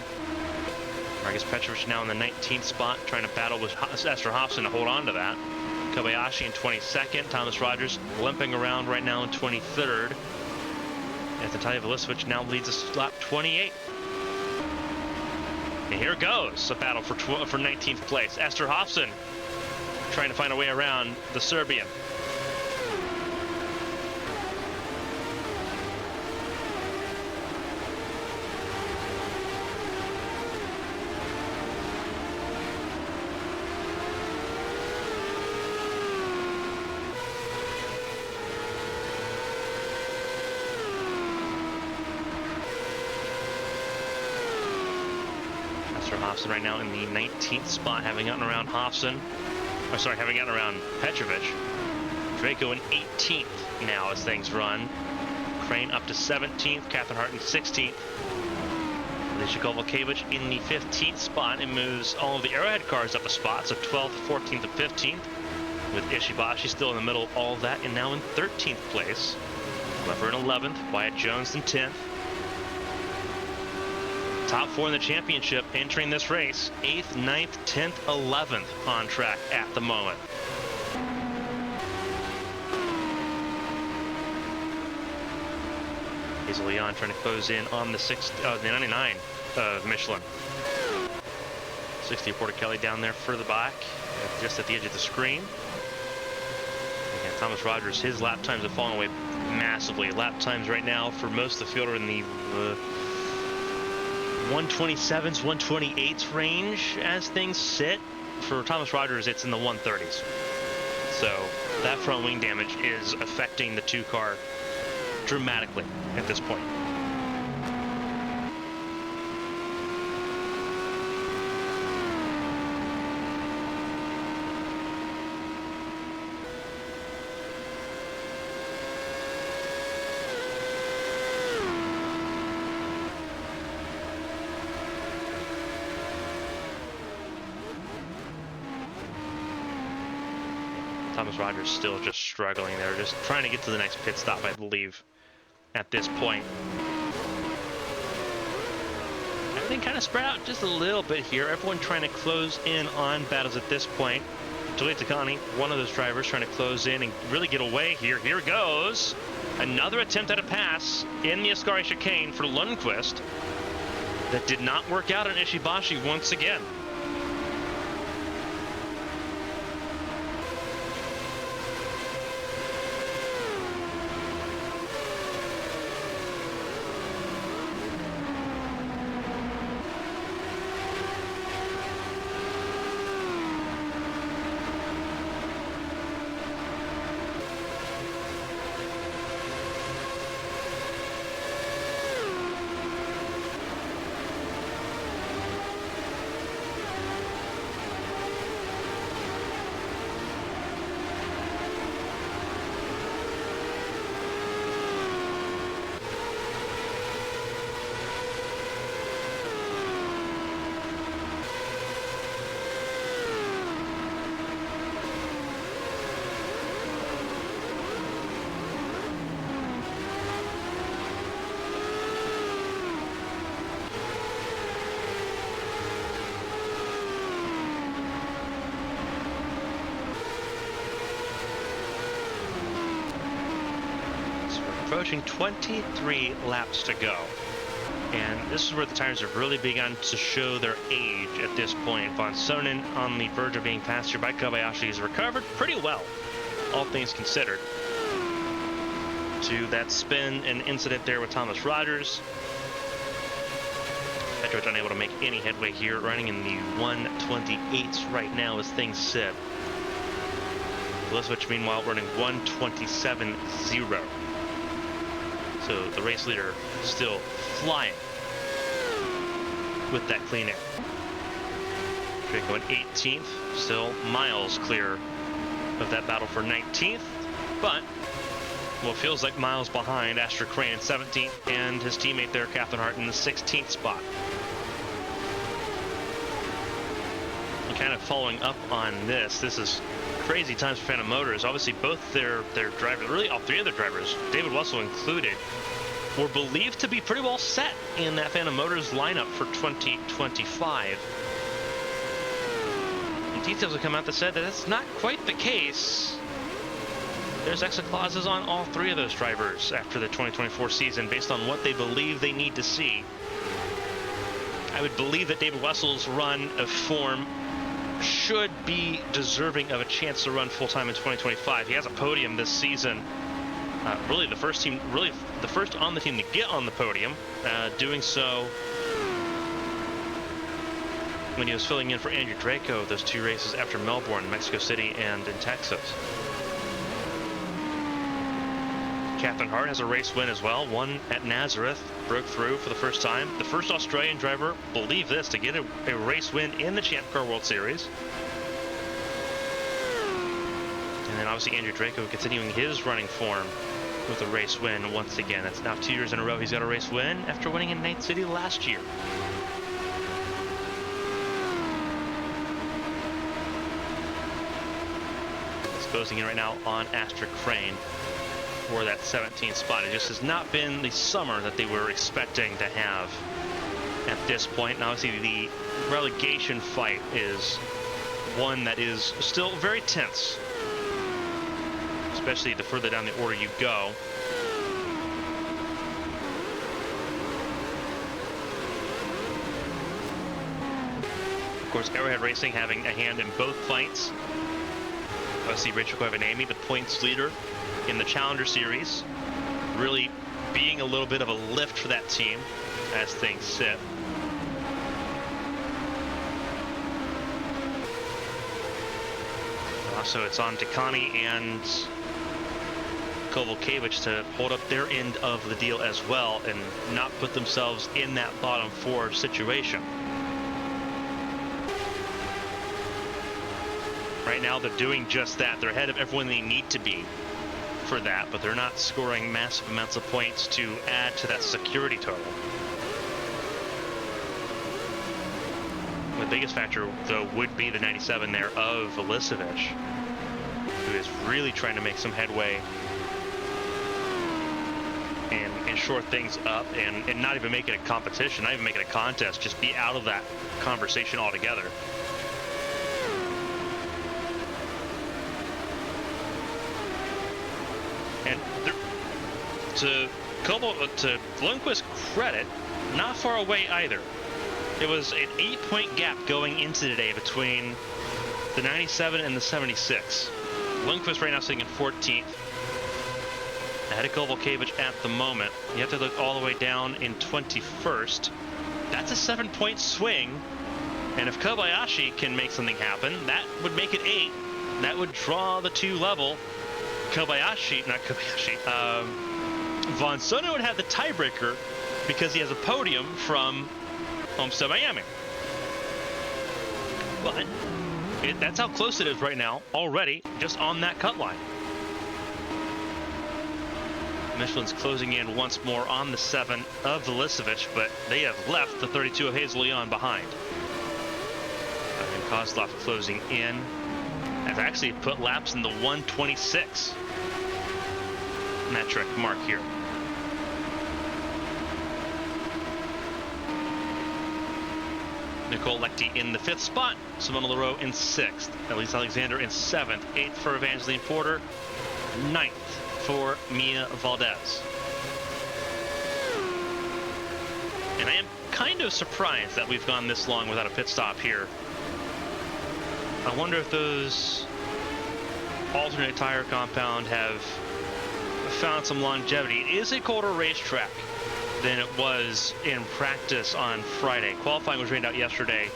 Marcus Petrovich now in the 19th spot, trying to battle with Esther Hobson to hold on to that. Kobayashi in 22nd. Thomas Rogers limping around right now in 23rd. As Natalia Velisevich now leads us lap 28. And here goes a battle for 19th place. Esther Hobson trying to find a way around the Serbian. Hobson right now in the 19th spot, having gotten around Hobson. Oh, sorry, having gotten around Petrovich. Draco in 18th now as things run. Crane up to 17th. Catherine Hart in 16th. Alicia Kovalkiewicz in the 15th spot and moves all of the Arrowhead cars up a spot, so 12th, 14th, and 15th, with Ishibashi still in the middle of all of that and now in 13th place. Lever in 11th, Wyatt Jones in 10th. Top 4 in the championship entering this race, 8th, 9th, 10th, 11th on track at the moment. Hazel Leon trying to close in on the 99 of Michelin. 60 Porter Kelly down there further back, just at the edge of the screen. Again, Thomas Rogers, his lap times have fallen away massively. Lap times right now for most of the field are in the 127s, 128s range as things sit. For Thomas Rogers, it's in the 130s. So that front wing damage is affecting the two-car dramatically at this point. Thomas Rogers still just struggling there, just trying to get to the next pit stop, I believe, at this point. Everything kind of spread out just a little bit here. Everyone trying to close in on battles at this point. Julia Takani, one of those drivers, trying to close in and really get away here. Here goes. Another attempt at a pass in the Ascari chicane for Lundqvist. That did not work out on Ishibashi once again. Approaching 23 laps to go. And this is where the tires have really begun to show their age at this point. Von Sonnen on the verge of being passed here by Kobayashi has recovered pretty well, all things considered, to that spin and incident there with Thomas Rogers. Petrovic unable to make any headway here, running in the 128s right now as things sit. Vulasovich, meanwhile, running 127.0. So the race leader still flying with that clean air. Draco in 18th, still miles clear of that battle for 19th, but what feels like miles behind Asher Crane in 17th and his teammate there, Catherine Hart, in the 16th spot. And kind of following up on this is crazy times for Phantom Motors. Obviously, both their drivers, really all three of their drivers, David Wessel included, were believed to be pretty well set in that Phantom Motors lineup for 2025. And details have come out that said that that's not quite the case. There's exit clauses on all three of those drivers after the 2024 season based on what they believe they need to see. I would believe that David Wessel's run of form should be deserving of a chance to run full-time in 2025. He has a podium this season. Really the first on the team to get on the podium, doing so when he was filling in for Andrew Draco those two races after Melbourne, Mexico City, and in Texas. Catherine Hart has a race win as well, one at Nazareth, broke through for the first time. The first Australian driver, believe this, to get a race win in the Champ Car World Series. And then obviously Andrew Draco continuing his running form with a race win once again. That's now 2 years in a row he's got a race win after winning in Night City last year. He's closing in right now on Asterisk Crane for that 17th spot. It just has not been the summer that they were expecting to have at this point. And obviously the relegation fight is one that is still very tense, especially the further down the order you go. Of course, Arrowhead Racing having a hand in both fights. Obviously, Rachel Koivanami, the points leader in the Challenger Series, really being a little bit of a lift for that team as things sit. So it's on Takani and Kovalkiewicz to hold up their end of the deal as well and not put themselves in that bottom four situation. Right now they're doing just that. They're ahead of everyone they need to be for that, but they're not scoring massive amounts of points to add to that security total. The biggest factor, though, would be the 97 there of Vilisevic, who is really trying to make some headway and shore things up and not even make it a competition, not even make it a contest, just be out of that conversation altogether. And to Lundqvist's credit, not far away either. It was an 8-point gap going into today between the 97 and the 76. Lundqvist right now sitting in 14th. Ahead of Kovalkiewicz at the moment. You have to look all the way down in 21st. That's a 7-point swing. And if Kobayashi can make something happen, that would make it 8. That would draw the two level. Von Sono would have the tiebreaker because he has a podium from Homestead, Miami. But that's how close it is right now already, just on that cut line. Michelin's closing in once more on the 7 of Vilisevic, but they have left the 32 of Hazel Leon behind. And Kozlov closing in. I've actually put laps in the 126 metric mark here. Nicole Lechty in the 5th spot, Simona Leroux in 6th, Elise Alexander in 7th, 8th for Evangeline Porter, 9th for Mia Valdez. And I am kind of surprised that we've gone this long without a pit stop here. I wonder if those alternate tire compound have found some longevity. It is a colder racetrack than it was in practice on Friday. Qualifying was rained out yesterday.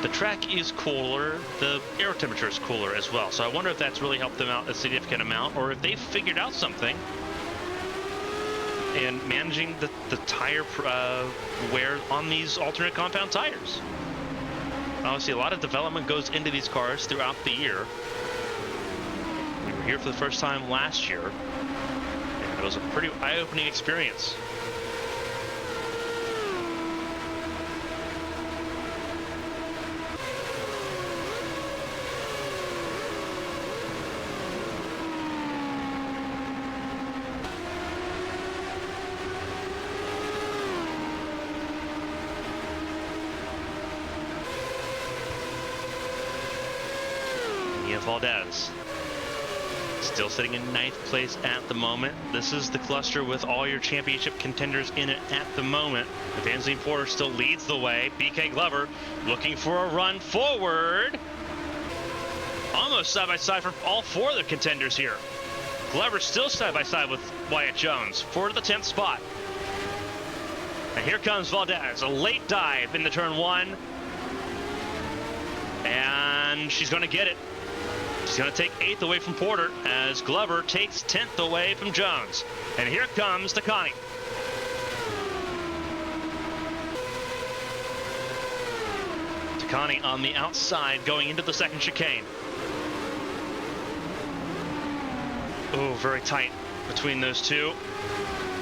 The track is cooler, the air temperature is cooler as well. So I wonder if that's really helped them out a significant amount, or if they've figured out something in managing the tire wear on these alternate compound tires. Obviously, a lot of development goes into these cars throughout the year. We were here for the first time last year. It was a pretty eye-opening experience. Mia Valdez still sitting in 9th place at the moment. This is the cluster with all your championship contenders in it at the moment. Evangeline Porter still leads the way. BK Glover looking for a run forward. Almost side by side for all 4 of the contenders here. Glover still side by side with Wyatt Jones for the 10th spot. And here comes Valdez, a late dive into turn 1. And she's going to get it. She's going to take 8th away from Porter as Glover takes 10th away from Jones. And here comes Takani. Takani on the outside going into the second chicane. Oh, very tight between those two.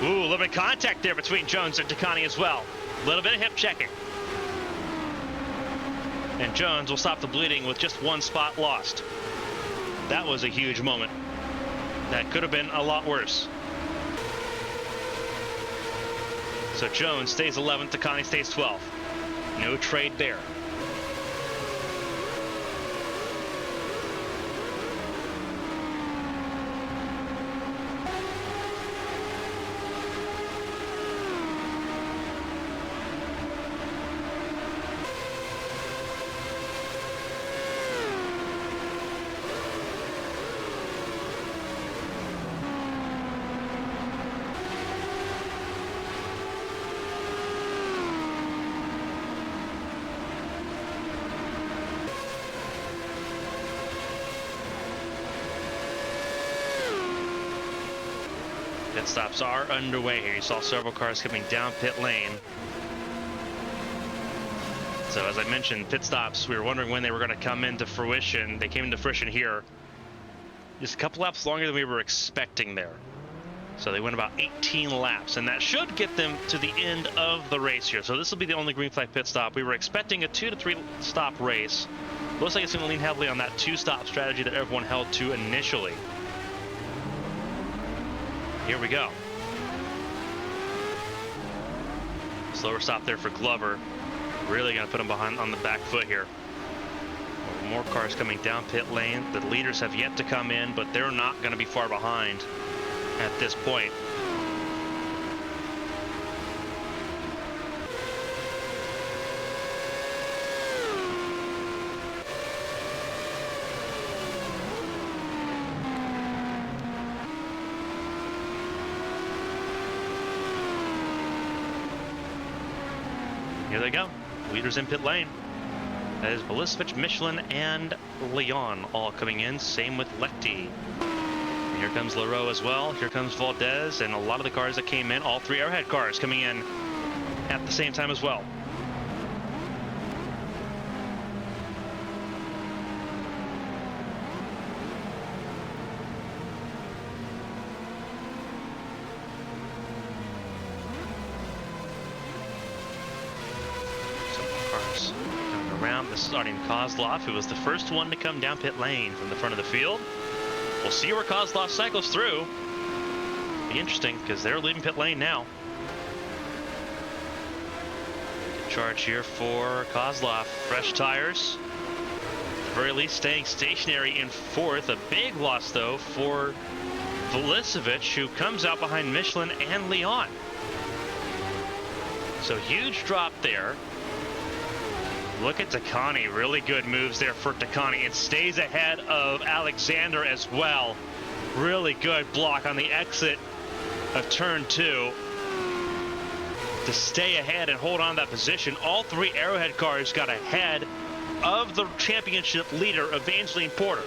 Ooh, a little bit of contact there between Jones and Takani as well. A little bit of hip checking. And Jones will stop the bleeding with just one spot lost. That was a huge moment. That could have been a lot worse. So Jones stays 11th, Takani stays 12th. No trade there. Pit stops are underway here. You saw several cars coming down pit lane. So as I mentioned, pit stops, we were wondering when they were going to come into fruition. They came into fruition here just a couple laps longer than we were expecting there. So they went about 18 laps, and that should get them to the end of the race here. So this will be the only green flag pit stop. We were expecting a 2 to 3 stop race. Looks like it's going to lean heavily on that 2-stop strategy that everyone held to initially. Here we go. Slower stop there for Glover. Really going to put him behind on the back foot here. More cars coming down pit lane. The leaders have yet to come in, but they're not going to be far behind at this point. Here they go. Leaders in pit lane. That is Velisevich, Michelin, and Leon all coming in. Same with Lechty. And here comes Leroux as well. Here comes Valdez, and a lot of the cars that came in, all 3 Arrowhead cars coming in at the same time as well. This is Artem Kozlov, who was the first one to come down pit lane from the front of the field. We'll see where Kozlov cycles through. Be interesting because they're leaving pit lane now. Good charge here for Kozlov. Fresh tires. At the very least, staying stationary in 4th. A big loss, though, for Velisevich, who comes out behind Michelin and Leon. So huge drop there. Look at Takani, really good moves there for Takani. It stays ahead of Alexander as well. Really good block on the exit of turn 2 to stay ahead and hold on to that position. All 3 Arrowhead cars got ahead of the championship leader, Evangeline Porter.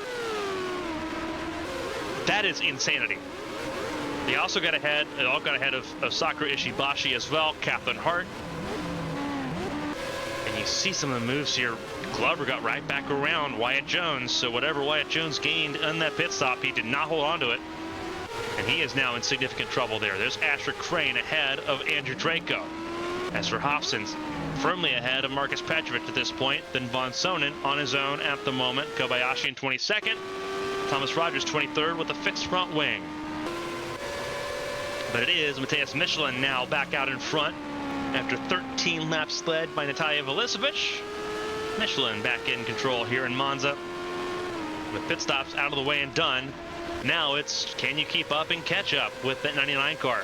That is insanity. They also got ahead, it all got ahead of Sakura Ishibashi as well, Catherine Hart. You see some of the moves here. Glover got right back around Wyatt Jones, so whatever Wyatt Jones gained on that pit stop, he did not hold on to it. And he is now in significant trouble there. There's Asher Crane ahead of Andrew Draco. As for Hobson's firmly ahead of Marcus Petrovich at this point, then Von Sonnen on his own at the moment. Kobayashi in 22nd. Thomas Rogers 23rd with a fixed front wing. But it is Matheus Michelin now back out in front. After 13 laps led by Natalia Velisevich, Michelin back in control here in Monza. With pit stops out of the way and done, now it's can you keep up and catch up with that 99 car.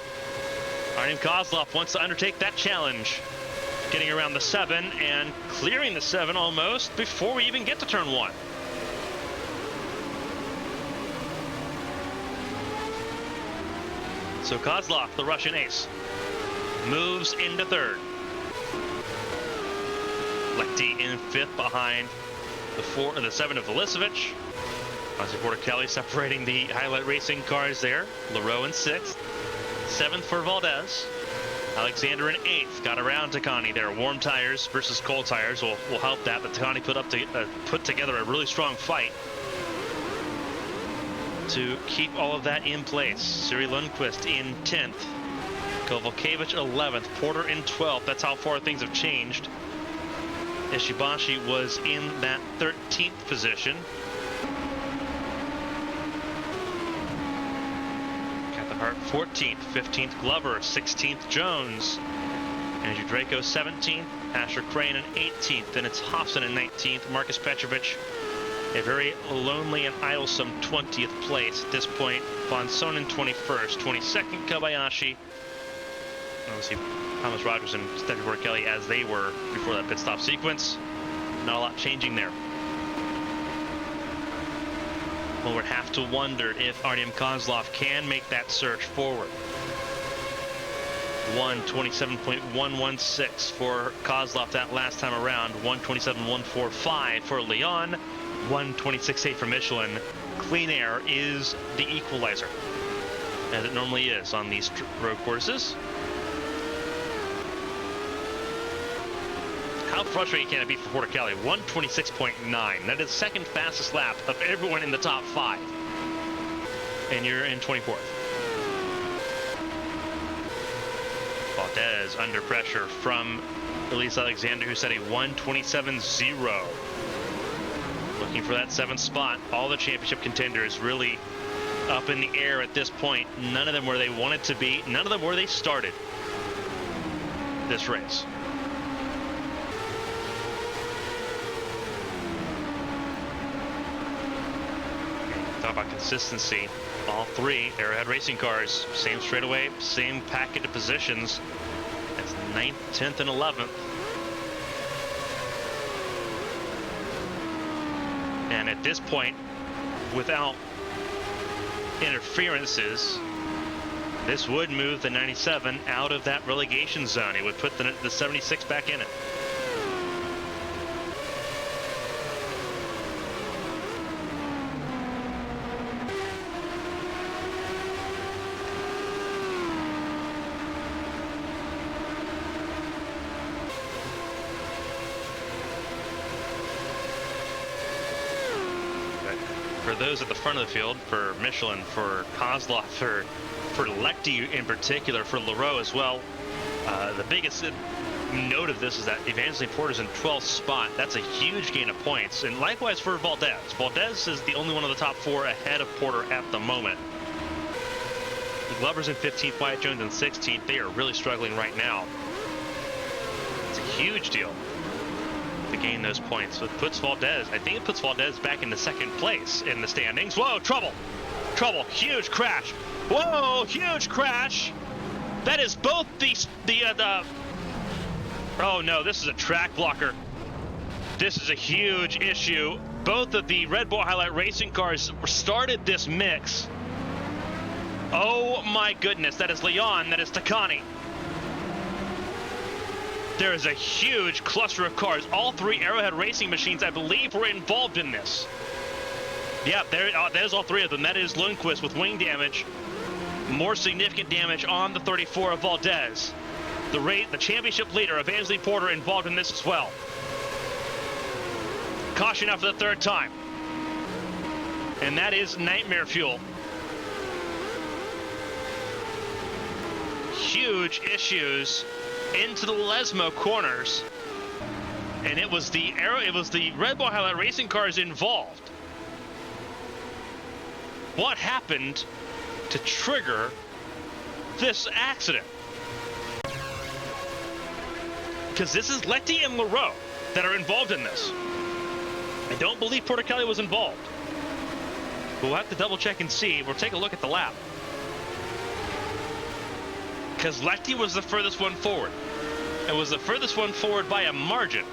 Artem Kozlov wants to undertake that challenge. Getting around the 7 and clearing the 7 almost before we even get to turn 1. So Kozlov, the Russian ace, moves into 3rd. Lechty in 5th behind the 7 of Velisevich. Ozzy Porter Kelly separating the Highlight Racing cars there. Leroux in 6th. 7th for Valdez. Alexander in 8th. Got around Takani there. Warm tires versus cold tires will help that. But Takani put together a really strong fight to keep all of that in place. Siri Lundqvist in 10th. Kovalkiewicz 11th. Porter in 12th. That's how far things have changed. Ishibashi was in that 13th position. Cathcart 14th. 15th Glover. 16th Jones. Andrew Draco 17th. Asher Crane in 18th. Then it's Hobson in 19th. Marcus Petrovic, a very lonely and idlesome 20th place at this point. Von Sonnen 21st. 22nd Kobayashi. Let's see Thomas Rogers and Steffi Borkelli as they were before that pit stop sequence. Not a lot changing there. Well, we'd have to wonder if Artyom Kozlov can make that surge forward. 1:27.116 for Kozlov that last time around. 1:27.145 for Leon. 1:26.8 for Michelin. Clean air is the equalizer, as it normally is on these road courses. How frustrating can it be for Porter Kelly? 1:26.9. That is second fastest lap of everyone in the top 5. And you're in 24th. Valdez under pressure from Elise Alexander, who set a 1:27.0. Looking for that 7th spot. All the championship contenders really up in the air at this point. None of them where they wanted to be. None of them where they started this race. Talk about consistency. All 3 Arrowhead racing cars, same straightaway, same packet of positions. That's 9th, 10th, and 11th. And at this point, without interferences, this would move the 97 out of that relegation zone. It would put the 76 back in it. For those at the front of the field, for Michelin, for Kozlov, for Lecty in particular, for Leroux as well, the biggest note of this is that Evangeline Porter's in 12th spot. That's a huge gain of points. And likewise for Valdez. Valdez is the only one of the top 4 ahead of Porter at the moment. Glover's in 15th, Wyatt Jones in 16th. They are really struggling right now. It's a huge deal to gain those points. So it puts Valdez, I think it puts Valdez back into 2nd place in the standings. Whoa, trouble! Trouble, huge crash. Whoa, huge crash. That is both the oh no, this is a track blocker. This is a huge issue. Both of the Red Bull Highlight Racing cars started this mix. Oh my goodness, that is Leon, that is Takani. There is a huge cluster of cars. All 3 Arrowhead Racing machines, I believe, were involved in this. Yeah, there's all 3 of them. That is Lundqvist with wing damage. More significant damage on the 34 of Valdez. The championship leader, Evangeline Porter, involved in this as well. Caution out for the 3rd time. And that is nightmare fuel. Huge issues into the Lesmo corners, and it was the Red Bull Highlight Racing cars involved. What happened to trigger this accident? Because this is Letty and Leroux that are involved in this. I don't believe Porter Kelly was involved. We'll have to double check and see. We'll take a look at the lap. Because Letty was the furthest one forward. It was the furthest one forward by a margin.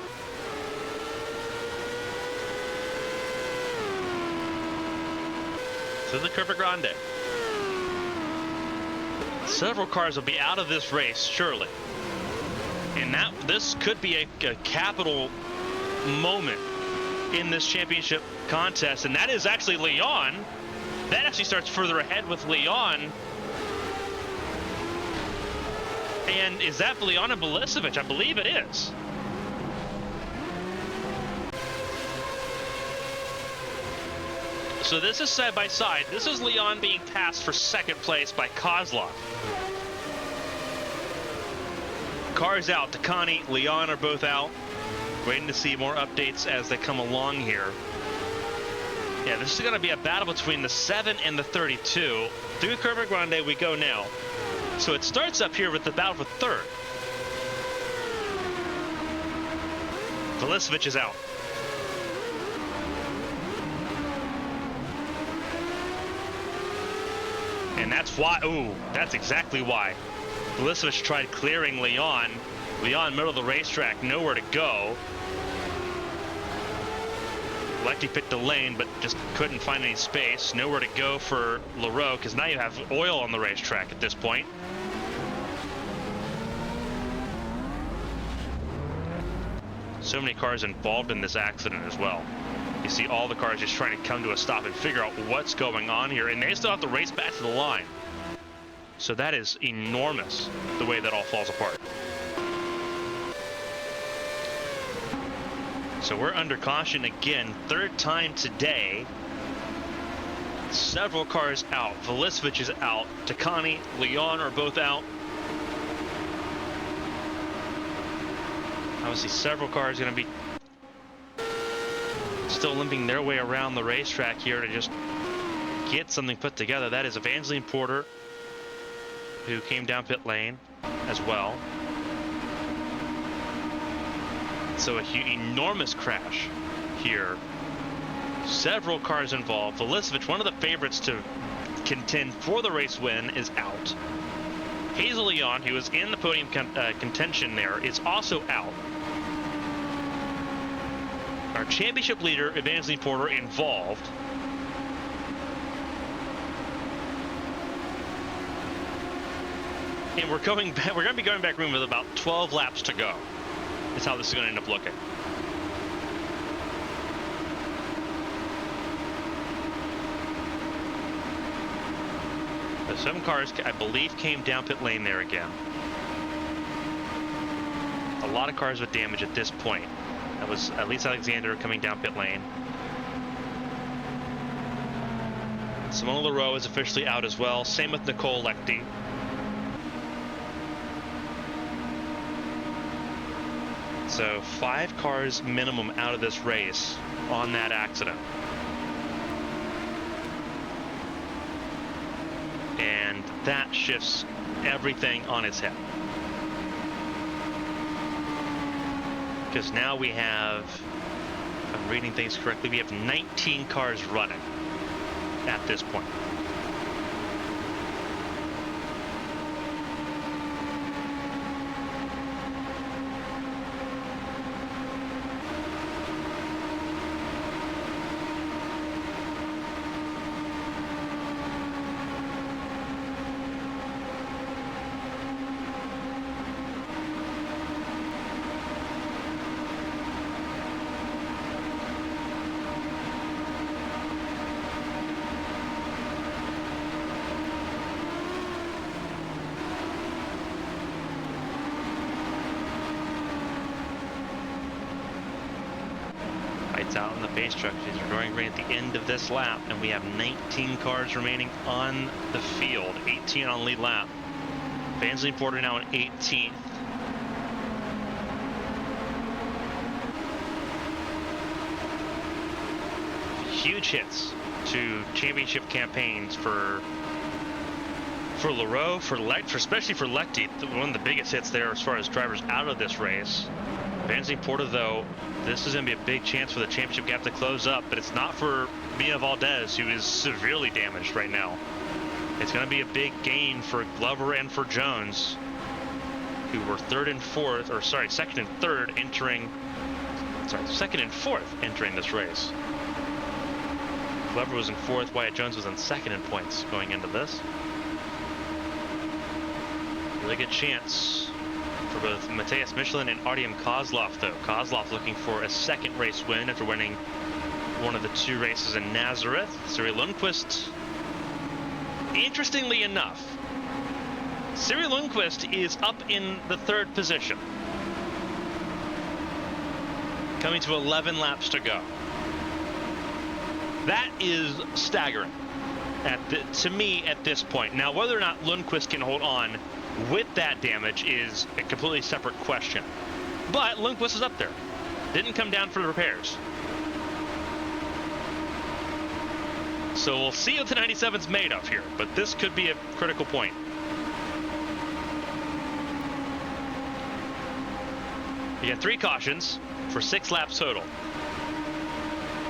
To the Curva Grande. Several cars will be out of this race, surely. And this could be a capital moment in this championship contest. And that is actually Leon. That actually starts further ahead with Leon. And is that Viliana Bilisevic? I believe it is. So this is side by side. This is Leon being passed for second place by Kozlov. Cars out. Takani, Leon are both out. Waiting to see more updates as they come along here. Yeah, this is going to be a battle between the 7 and the 32. Through Curva Grande we go now. So it starts up here with the battle for third. Velicevic is out. And that's why, ooh, that's exactly why. Velicevic tried clearing Leon. Leon, middle of the racetrack, nowhere to go. Lecty picked the lane, but just couldn't find any space. Nowhere to go for Leroux, because now you have oil on the racetrack at this point. So many cars involved in this accident as well. You see all the cars just trying to come to a stop and figure out what's going on here, and they still have to race back to the line. So that is enormous, the way that all falls apart. So we're under caution again, third time today. Several cars out. Velicevic is out. Takani, Leon are both out. Obviously several cars going to be still limping their way around the racetrack here to just get something put together. That is Evangeline Porter, who came down pit lane as well. So a enormous crash here. Several cars involved. Velicevic, one of the favorites to contend for the race win, is out. Hazel Leon, who was in the podium contention there, is also out. Our championship leader, Evangeline Porter, involved. And we're going to be going back room with about 12 laps to go. That's how this is going to end up looking. The 7 cars, I believe, came down pit lane there again. A lot of cars with damage at this point. That was at least Alexander coming down pit lane. Simone Leroux is officially out as well. Same with Nicole Lecty. So 5 cars minimum out of this race on that accident. And that shifts everything on its head. Because now we have, if I'm reading things correctly, we have 19 cars running at this point. Out in the pace truck. She's running right at the end of this lap, and we have 19 cars remaining on the field. 18 on lead lap. Evangeline Porter now in 18th. Huge hits to championship campaigns for Leroux, especially for Lecty. One of the biggest hits there as far as drivers out of this race. Evangeline Porter, though, this is going to be a big chance for the championship gap to close up, but it's not for Mia Valdez, who is severely damaged right now. It's going to be a big gain for Glover and for Jones, who were second and third second and fourth entering this race. Glover was in 4th, Wyatt Jones was in 2nd in points going into this. Really good chance for both Matthias Michelin and Artyom Kozlov, though. Kozlov looking for a 2nd race win after winning one of the 2 races in Nazareth. Siri Lundqvist, interestingly enough, Siri Lundqvist is up in the 3rd position, coming to 11 laps to go. That is staggering to me at this point. Now, whether or not Lundqvist can hold on with that damage is a completely separate question. But Lundqvist is up there. Didn't come down for the repairs. So we'll see what the 97's made of here, but this could be a critical point. You got 3 cautions for 6 laps total.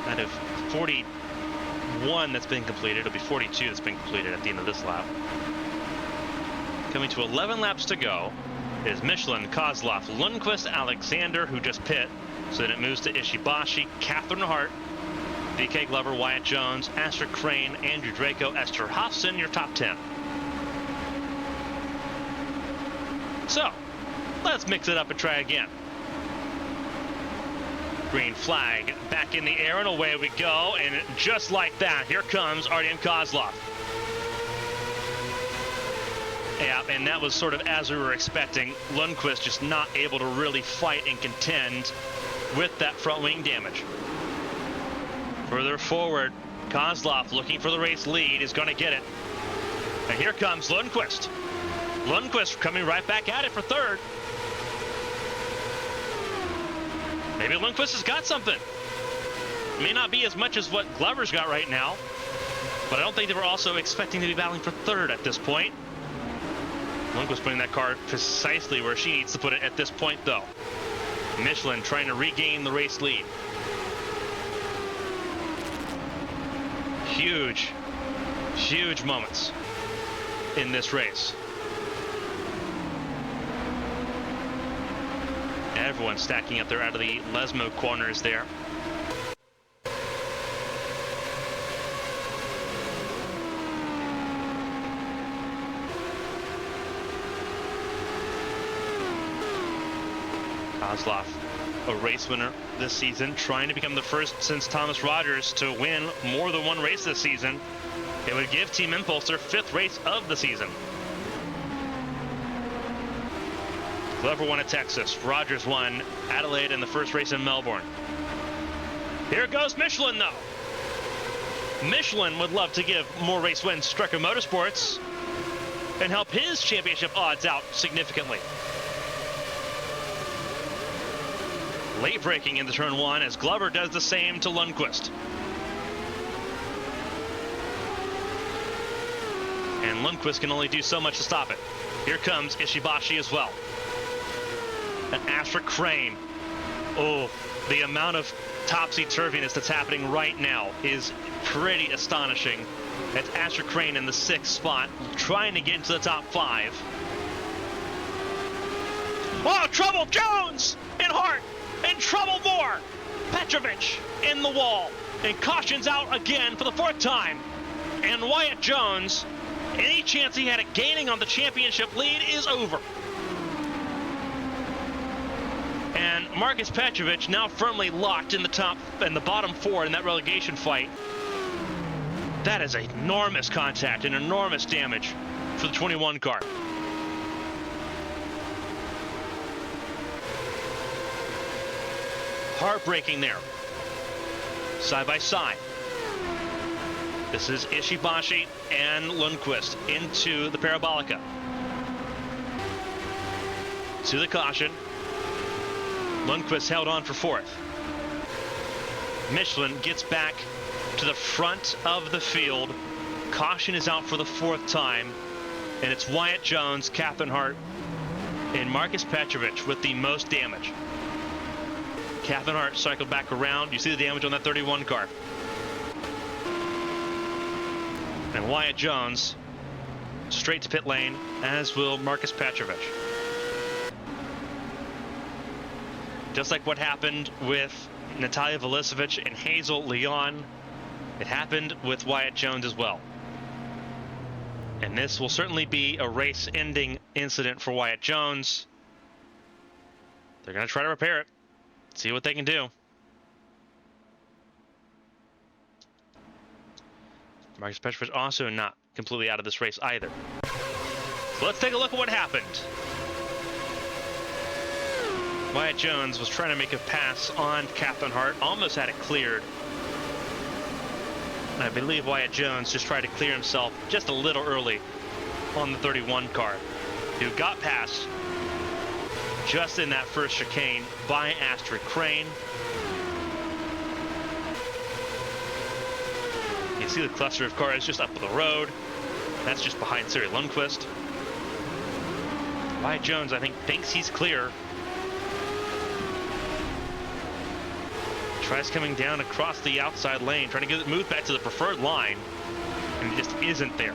Out of 41 that's been completed, it'll be 42 that's been completed at the end of this lap. Coming to 11 laps to go is Michelin, Kozlov, Lundqvist, Alexander, who just pit. So then it moves to Ishibashi, Catherine Hart, BK Glover, Wyatt Jones, Astrid Crane, Andrew Draco, Esther Hofson, your top 10. So, let's mix it up and try again. Green flag back in the air and away we go, and just like that, here comes Artyom Kozlov. Yeah, and that was sort of as we were expecting. Lundqvist just not able to really fight and contend with that front wing damage. Further forward, Kozlov looking for the race lead is going to get it. And here comes Lundqvist. Lundqvist coming right back at it for third. Maybe Lundqvist has got something. May not be as much as what Glover's got right now, but I don't think they were also expecting to be battling for third at this point. Lundqvist putting that car precisely where she needs to put it at this point, though. Michelin trying to regain the race lead. Huge, huge moments in this race. Everyone stacking up there out of the Lesmo corners there. Kozlov, a race winner this season, trying to become the first since Thomas Rogers to win more than one race this season. It would give Team Impulse their 5th race of the season. Glover won at Texas. Rogers won Adelaide in the first race in Melbourne. Here goes Michelin, though. Michelin would love to give more race wins to Strecker Motorsports and help his championship odds out significantly. Late braking into turn 1 as Glover does the same to Lundqvist. And Lundqvist can only do so much to stop it. Here comes Ishibashi as well. And Astrid Crane. Oh, the amount of topsy-turviness that's happening right now is pretty astonishing. It's Astrid Crane in the 6th spot, trying to get into the top 5. Oh, trouble! Jones and Hart! In trouble more! Petrovich in the wall. And cautions out again for the 4th time. And Wyatt Jones, any chance he had at gaining on the championship lead is over. And Marcus Petrovich now firmly locked in the bottom 4 in that relegation fight. That is enormous contact and enormous damage for the 21 car. Heartbreaking there. Side by side. This is Ishibashi and Lundqvist into the Parabolica. To the caution. Lundqvist held on for 4th. Michelin gets back to the front of the field. Caution is out for the 4th time. And it's Wyatt Jones, Catherine Hart, and Marcus Petrovich with the most damage. Catherine Hart cycled back around. You see the damage on that 31 car. And Wyatt Jones straight to pit lane, as will Marcus Petrovich. Just like what happened with Natalia Velisevich and Hazel Leon, it happened with Wyatt Jones as well. And this will certainly be a race-ending incident for Wyatt Jones. They're going to try to repair it. See what they can do. Marcus Petrovich also not completely out of this race either. So let's take a look at what happened. Wyatt Jones was trying to make a pass on Catherine Hart, almost had it cleared. I believe Wyatt Jones just tried to clear himself just a little early on the 31 car, who got past just in that first chicane by Astrid Crane. You see the cluster of cars just up the road. That's just behind Siri Lundqvist. Wyatt Jones, I think, thinks he's clear. Tries coming down across the outside lane, trying to get it moved back to the preferred line, and he just isn't there.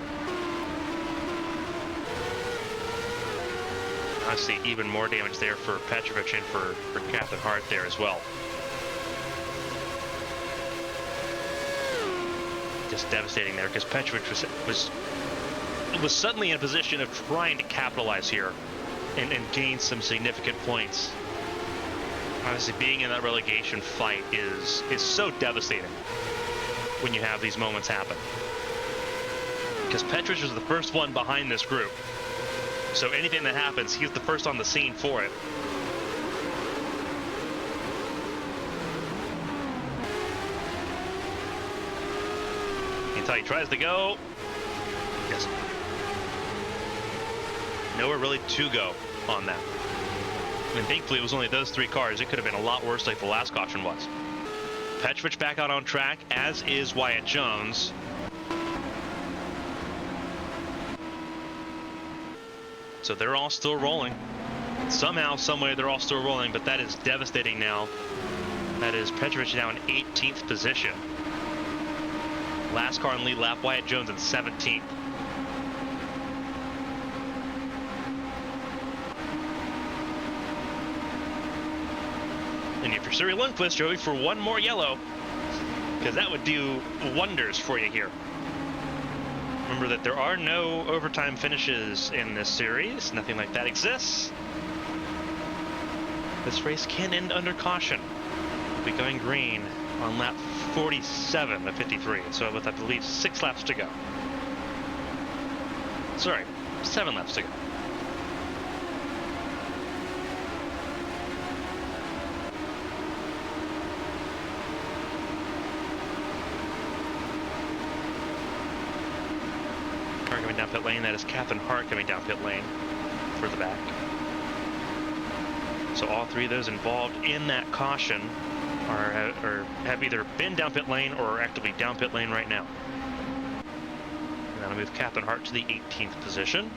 Honestly, even more damage there for Petrovic and for Catherine Hart there as well. Just devastating there because Petrovic was suddenly in a position of trying to capitalize here and gain some significant points. Obviously, being in that relegation fight is so devastating when you have these moments happen. Because Petrovic was the first one behind this group. So anything that happens, he's the first on the scene for it. Until he tries to go. Yes. Nowhere really to go on that. And thankfully, it was only those 3 cars. It could have been a lot worse like the last caution was. Petrovic back out on track, as is Wyatt Jones. So they're all still rolling. Somehow, someway, they're all still rolling, but that is devastating now. That is Petrovic now in 18th position. Last car in lead lap, Wyatt Jones in 17th. And if you're Siri Lundqvist, you're hoping for one more yellow, because that would do wonders for you here. Remember that there are no overtime finishes in this series. Nothing like that exists. This race can end under caution. We'll be going green on lap 47 of 53. So with, I believe, 6 laps to go. Sorry, 7 laps to go. Coming down pit lane, that is Catherine Hart coming down pit lane for the back. So all 3 of those involved in that caution or have either been down pit lane or are actively down pit lane right now. And that'll move Catherine Hart to the 18th position.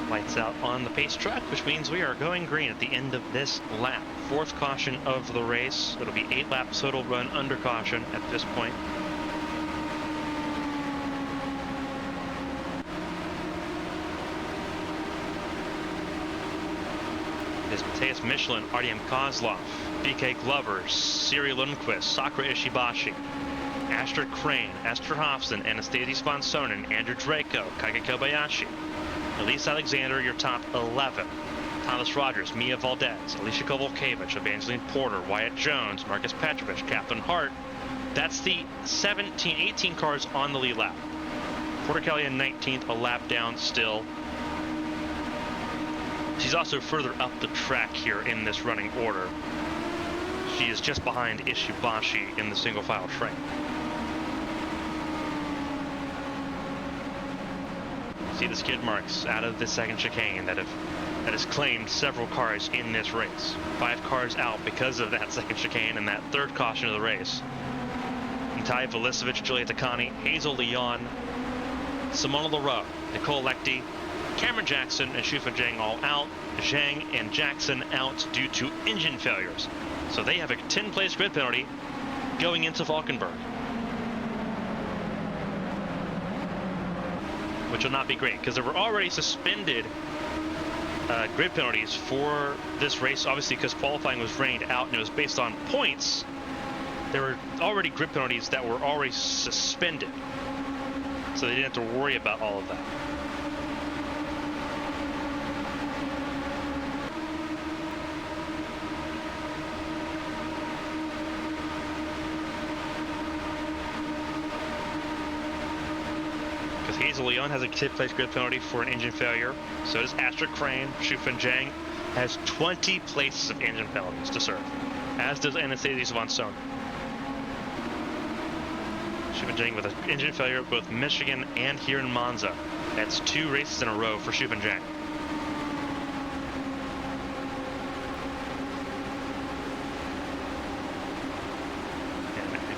Lights out on the pace track, which means we are going green at the end of this lap. 4th caution of the race. It'll be 8 laps total run under caution at this point. It is Matthias Michelin, Artyom Kozlov, BK Glover, Siri Lundqvist, Sakura Ishibashi, Astrid Crane, Esther Hofsson, Anastasia Sponsonen, Andrew Draco, Kaige Kobayashi, Elise Alexander, your top 11. Thomas Rogers, Mia Valdez, Alicia Kovalkiewicz, Evangeline Porter, Wyatt Jones, Marcus Petrovic, Catherine Hart. That's the 18 cars on the lead lap. Porter Kelly in 19th, a lap down still. She's also further up the track here in this running order. She is just behind Ishibashi in the single file train. See the skid marks out of the second chicane that has claimed several cars in this race. 5 cars out because of that second chicane and that 3rd caution of the race. Natalia Velicevic, Julia Takani, Hazel Leon, Simona Leroux, Nicole Lecty, Cameron Jackson, and Shufa Zhang all out. Zhang and Jackson out due to engine failures. So they have a 10-place grid penalty going into Valkenburg, which will not be great because there were already suspended grid penalties for this race, obviously because qualifying was rained out and it was based on points. There were already grid penalties that were already suspended, so they didn't have to worry about all of that. Hazel Leon has a 10th place grid penalty for an engine failure. So does Astrid Crane. Xu Fenjiang has 20 places of engine penalties to serve, as does Anastasia von Sohn. Xu Fenjiang with an engine failure at both Michigan and here in Monza. That's 2 races in a row for Xu Fenjiang.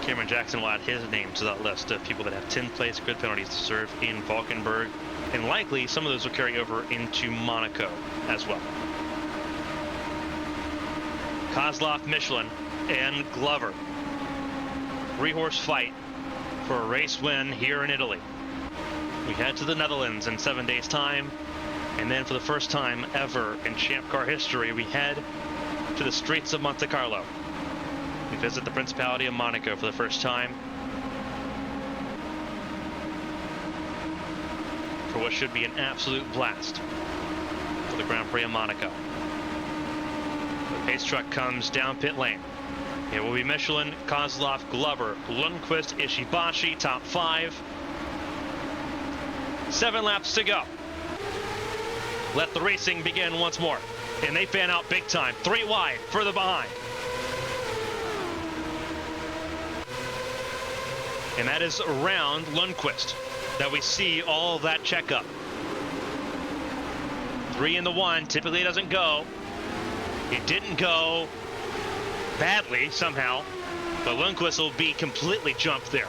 Cameron Jackson will add his name to that list of people that have 10 place grid penalties to serve in Valkenburg, and likely some of those will carry over into Monaco as well. Kozlov, Michelin, and Glover. 3-horse fight for a race win here in Italy. We head to the Netherlands in 7 days' time, and then for the first time ever in Champ Car history, we head to the streets of Monte Carlo. We visit the Principality of Monaco for the first time for what should be an absolute blast for the Grand Prix of Monaco. The pace truck comes down pit lane. It will be Michelin, Kozlov, Glover, Lundqvist, Ishibashi, top 5. 7 laps to go. Let the racing begin once more. And they fan out big time. 3 wide, further behind. And that is around Lundqvist that we see all of that checkup. 3 in the 1 typically doesn't go. It didn't go badly somehow, but Lundqvist will be completely jumped there.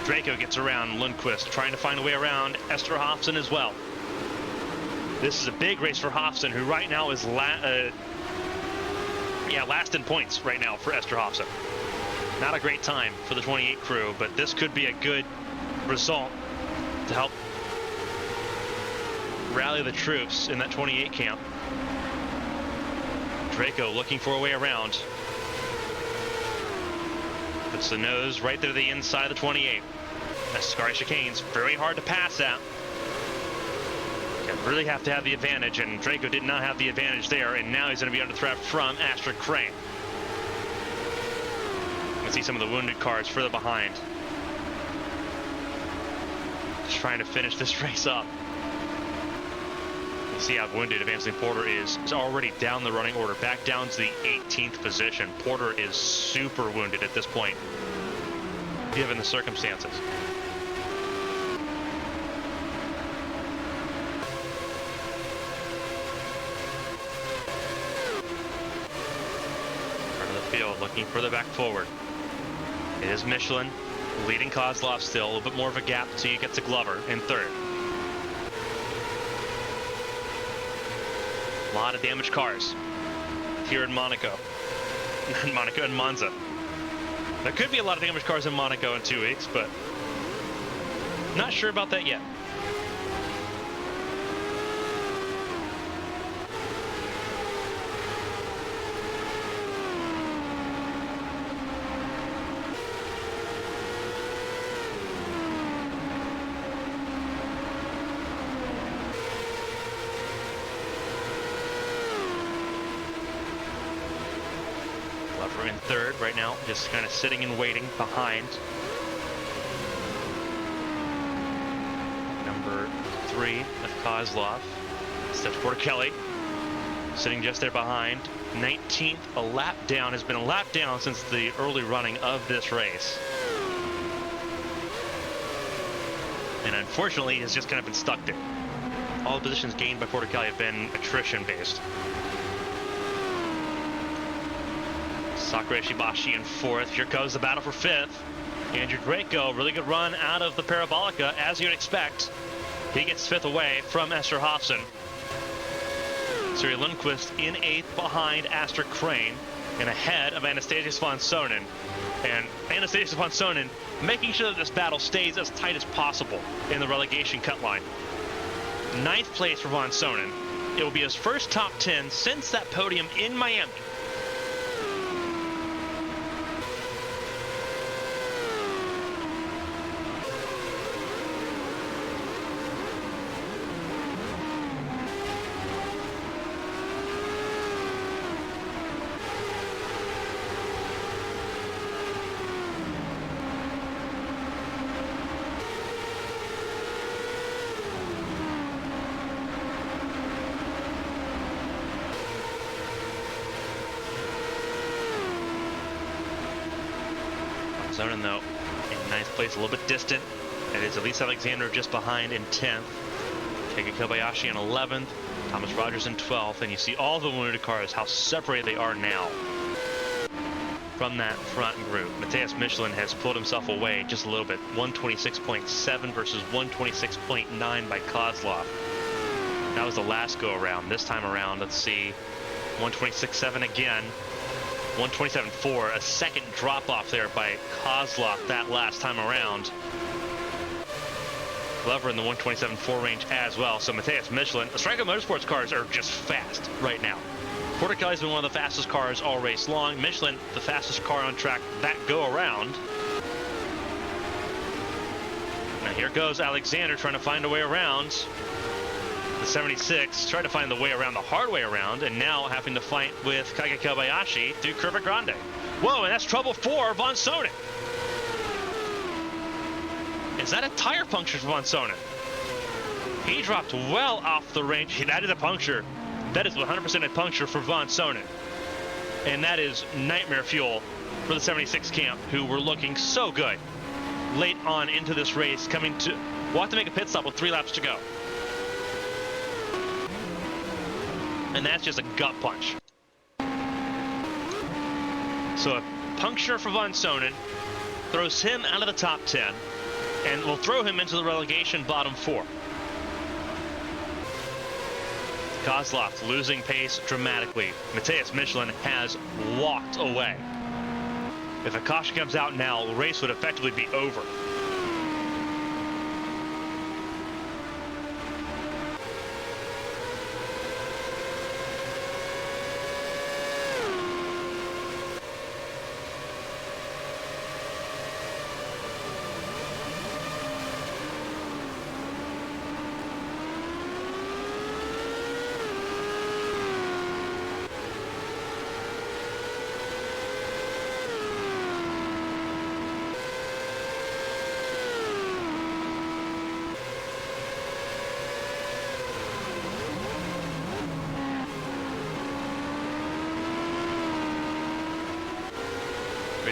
Draco gets around Lundqvist, trying to find a way around Esther Hofson as well. This is a big race for Hofson, who right now is last in points right now for Esther Hofson. Not a great time for the 28 crew, but this could be a good result to help rally the troops in that 28 camp. Draco looking for a way around. Puts the nose right there to the inside of the 28. Ascari chicanes, very hard to pass at. You really have to have the advantage, and Draco did not have the advantage there, and now he's going to be under threat from Astrid Crane. You can see some of the wounded cars further behind. Just trying to finish this race up. You see how wounded Advancing Porter is. He's already down the running order, back down to the 18th position. Porter is super wounded at this point, given the circumstances. Field looking further back forward. It is Michelin leading Kozlov still, a little bit more of a gap until you get to Glover in 3rd. A lot of damaged cars here in Monaco. Monaco and Monza. There could be a lot of damaged cars in Monaco in 2 weeks, but not sure about that yet. We're in 3rd right now, just kind of sitting and waiting behind number 3 of Kozlov. Steps Porter Kelly, sitting just there behind. 19th, a lap down, has been a lap down since the early running of this race. And unfortunately, has just kind of been stuck there. All the positions gained by Porter Kelly have been attrition based. Sakura Ishibashi in 4th. Here goes the battle for 5th. Andrew Draco, really good run out of the Parabolica, as you'd expect. He gets 5th away from Esther Hofson. Siri Lundqvist in 8th behind Astrid Crane and ahead of Anastasia von Sohnen. And Anastasia von Sohnen making sure that this battle stays as tight as possible in the relegation cut line. 9th place for von Sohnen. It will be his first top 10 since that podium in Miami. Zonin, though, in ninth place, a little bit distant. It is Elise Alexander just behind in 10th. Keiki Kobayashi in 11th. Thomas Rogers in 12th. And you see all the wounded cars, how separated they are now from that front group. Matthias Michelin has pulled himself away just a little bit. 126.7 versus 126.9 by Kozlov. That was the last go around. This time around, let's see, 126.7 again. 127.4, a second drop off there by Kozlov that last time around. Glover in the 127.4 range as well. So Matthias Michelin, the Stryker Motorsports cars are just fast right now. Porter Kelly's been one of the fastest cars all race long. Michelin, the fastest car on track that go around. Now here goes Alexander trying to find a way around. The 76 trying to find the way around, the hard way around, and now having to fight with Keiki Kobayashi through Curva Grande. Whoa, and that's trouble for Von Sonnen. Is that a tire puncture for Von Sonnen? He dropped well off the range. That is a puncture. That is 100% a puncture for Von Sonnen. And that is nightmare fuel for the 76 camp, who were looking so good late on into this race. We'll have to make a pit stop with 3 laps to go. And that's just a gut punch. So a puncture for Von Sonnen throws him out of the top 10 and will throw him into the relegation bottom 4. Kozlov losing pace dramatically. Matthias Michelin has walked away. If a caution comes out now, the race would effectively be over.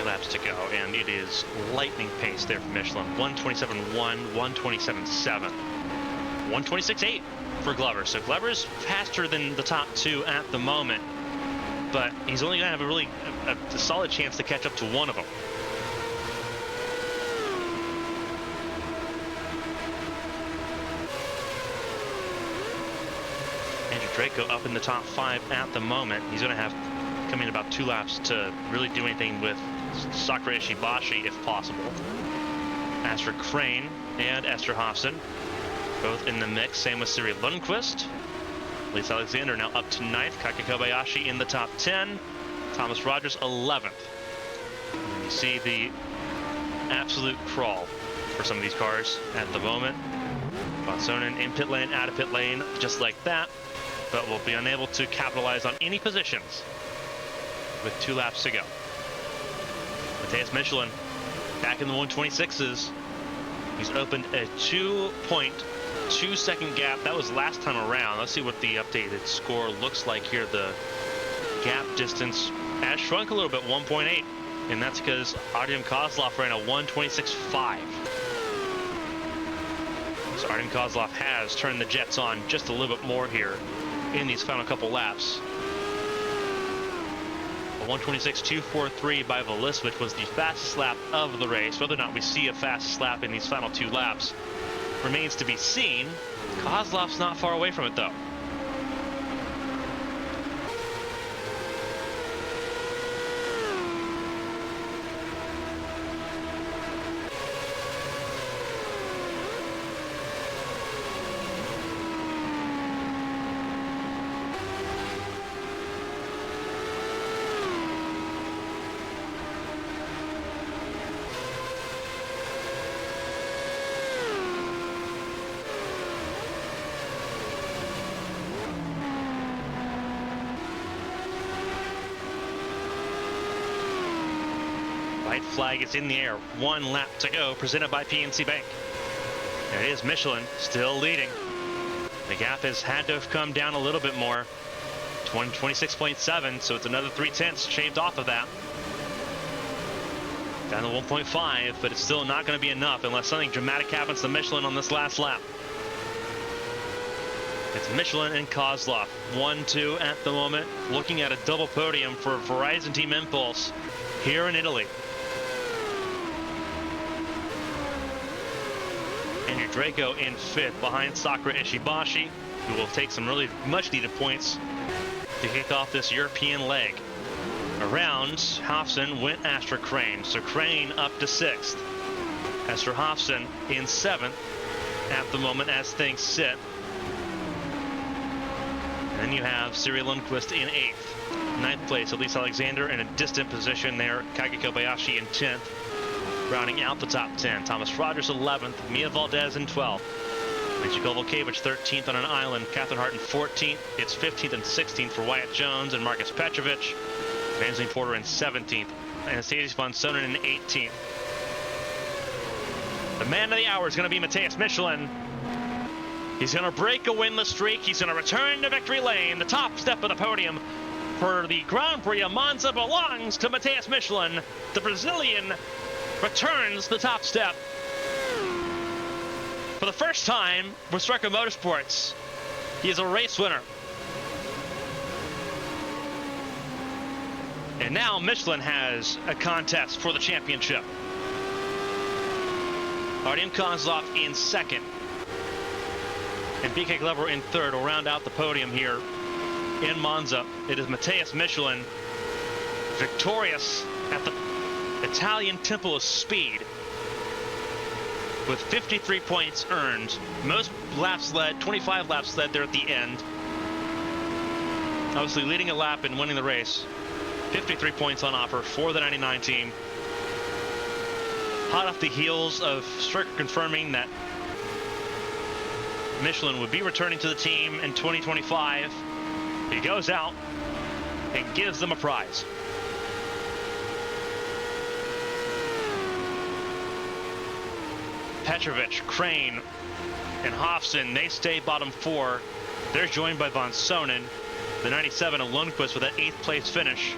Laps to go, and it is lightning pace there for Michelin. 127.1, 127.7, 126.8 for Glover. So Glover's faster than the top 2 at the moment, but he's only going to have a solid chance to catch up to one of them. Andrew Draco up in the top 5 at the moment. He's going to have coming about 2 laps to really do anything with Sakura Ishibashi if possible. As for Crane and Esther Hofsten, both in the mix. Same with Siri Lundqvist. Elise Alexander now up to 9th. Keiki Kobayashi in the top 10. Thomas Rogers 11th. And you see the absolute crawl for some of these cars at the moment. Von Sonnen in pit lane, out of pit lane, just like that. But will be unable to capitalize on any positions with 2 laps to go. Matthias Michelin back in the 126s. He's opened a 2.2 second gap. That was last time around. Let's see what the updated score looks like here. The gap distance has shrunk a little bit, 1.8. And that's because Artem Kozlov ran a 126.5. So Artem Kozlov has turned the jets on just a little bit more here in these final couple laps. 126.243 by Velisovich was the fastest lap of the race. Whether or not we see a fastest lap in these final 2 laps remains to be seen. Kozlov's not far away from it, though. White flag is in the air. 1 lap to go, presented by PNC Bank. There it is, Michelin still leading. The gap has had to have come down a little bit more. 26.7, so it's another 0.3 shaved off of that. Down to 1.5, but it's still not going to be enough unless something dramatic happens to Michelin on this last lap. It's Michelin and Kozlov, 1-2 at the moment, looking at a double podium for Verizon Team Impulse here in Italy. And Draco in 5th behind Sakura Ishibashi, who will take some really much needed points to kick off this European leg. Around Hofsson went Astra Crane, so Crane up to 6th. As for Hofsson in 7th at the moment as things sit. And then you have Siri Lundqvist in 8th. 9th place, Elise Alexander in a distant position there. Kage Kobayashi in 10th. Rounding out the top 10. Thomas Rogers 11th. Mia Valdez in 12th. Alicia Kovalkiewicz 13th on an island. Catherine Hart in 14th. It's 15th and 16th for Wyatt Jones and Marcus Petrovic. Vansley Porter in 17th. Anastasia von Sonnen in 18th. The man of the hour is going to be Matthias Michelin. He's going to break a winless streak. He's going to return to victory lane. The top step of the podium for the Grand Prix of Monza belongs to Matthias Michelin. The Brazilian returns the top step. For the first time with Striker Motorsports, he is a race winner. And now Michelin has a contest for the championship. Artem Kozlov in 2nd. And BK Glover in 3rd will round out the podium here in Monza. It is Matthias Michelin, victorious at the Italian Temple of Speed with 53 points earned. Most laps led, 25 laps led there at the end. Obviously leading a lap and winning the race. 53 points on offer for the 99 team. Hot off the heels of Stricker confirming that Michelin would be returning to the team in 2025. He goes out and gives them a prize. Petrovic, Crane, and Hofsson, they stay bottom 4. They're joined by von Sonnen. The 97 of Lundqvist with that 8th place finish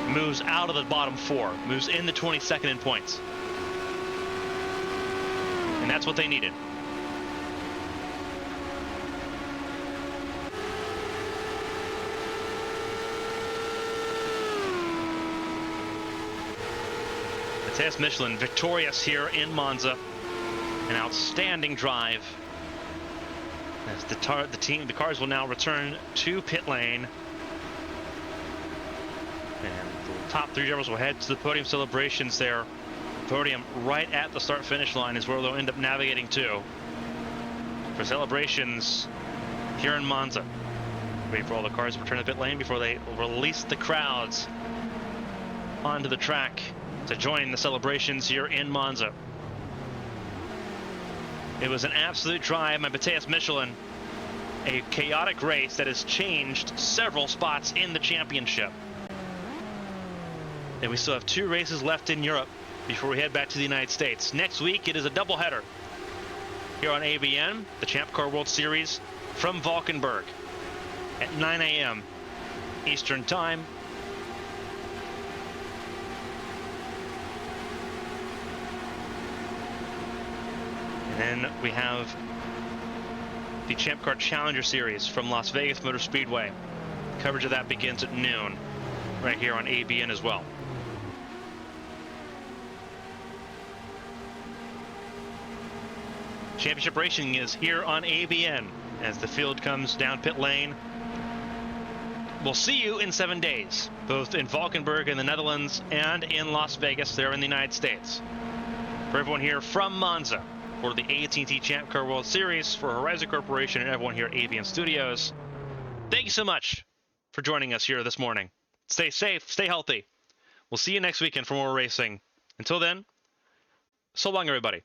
moves out of the bottom 4, moves in the 22nd in points. And that's what they needed. Matthias Michelin victorious here in Monza. An outstanding drive. As the cars will now return to pit lane. And the top 3 drivers will head to the podium celebrations there. Podium right at the start-finish line is where they'll end up navigating to for celebrations here in Monza. Wait for all the cars to return to the pit lane before they release the crowds onto the track to join the celebrations here in Monza. It was an absolute drive by Matthias Michelin. A chaotic race that has changed several spots in the championship. And we still have 2 races left in Europe before we head back to the United States. Next week, it is a doubleheader here on ABN, the Champ Car World Series from Valkenburg at 9 a.m. Eastern Time. And then we have the Champ Car Challenger Series from Las Vegas Motor Speedway. Coverage of that begins at noon right here on ABN as well. Championship racing is here on ABN as the field comes down pit lane. We'll see you in 7 days, both in Valkenburg in the Netherlands and in Las Vegas there in the United States. For everyone here from Monza, for the AT&T Champ Car World Series, for Horizon Corporation and everyone here at ABN Studios, thank you so much for joining us here this morning. Stay safe, stay healthy. We'll see you next weekend for more racing. Until then, so long, everybody.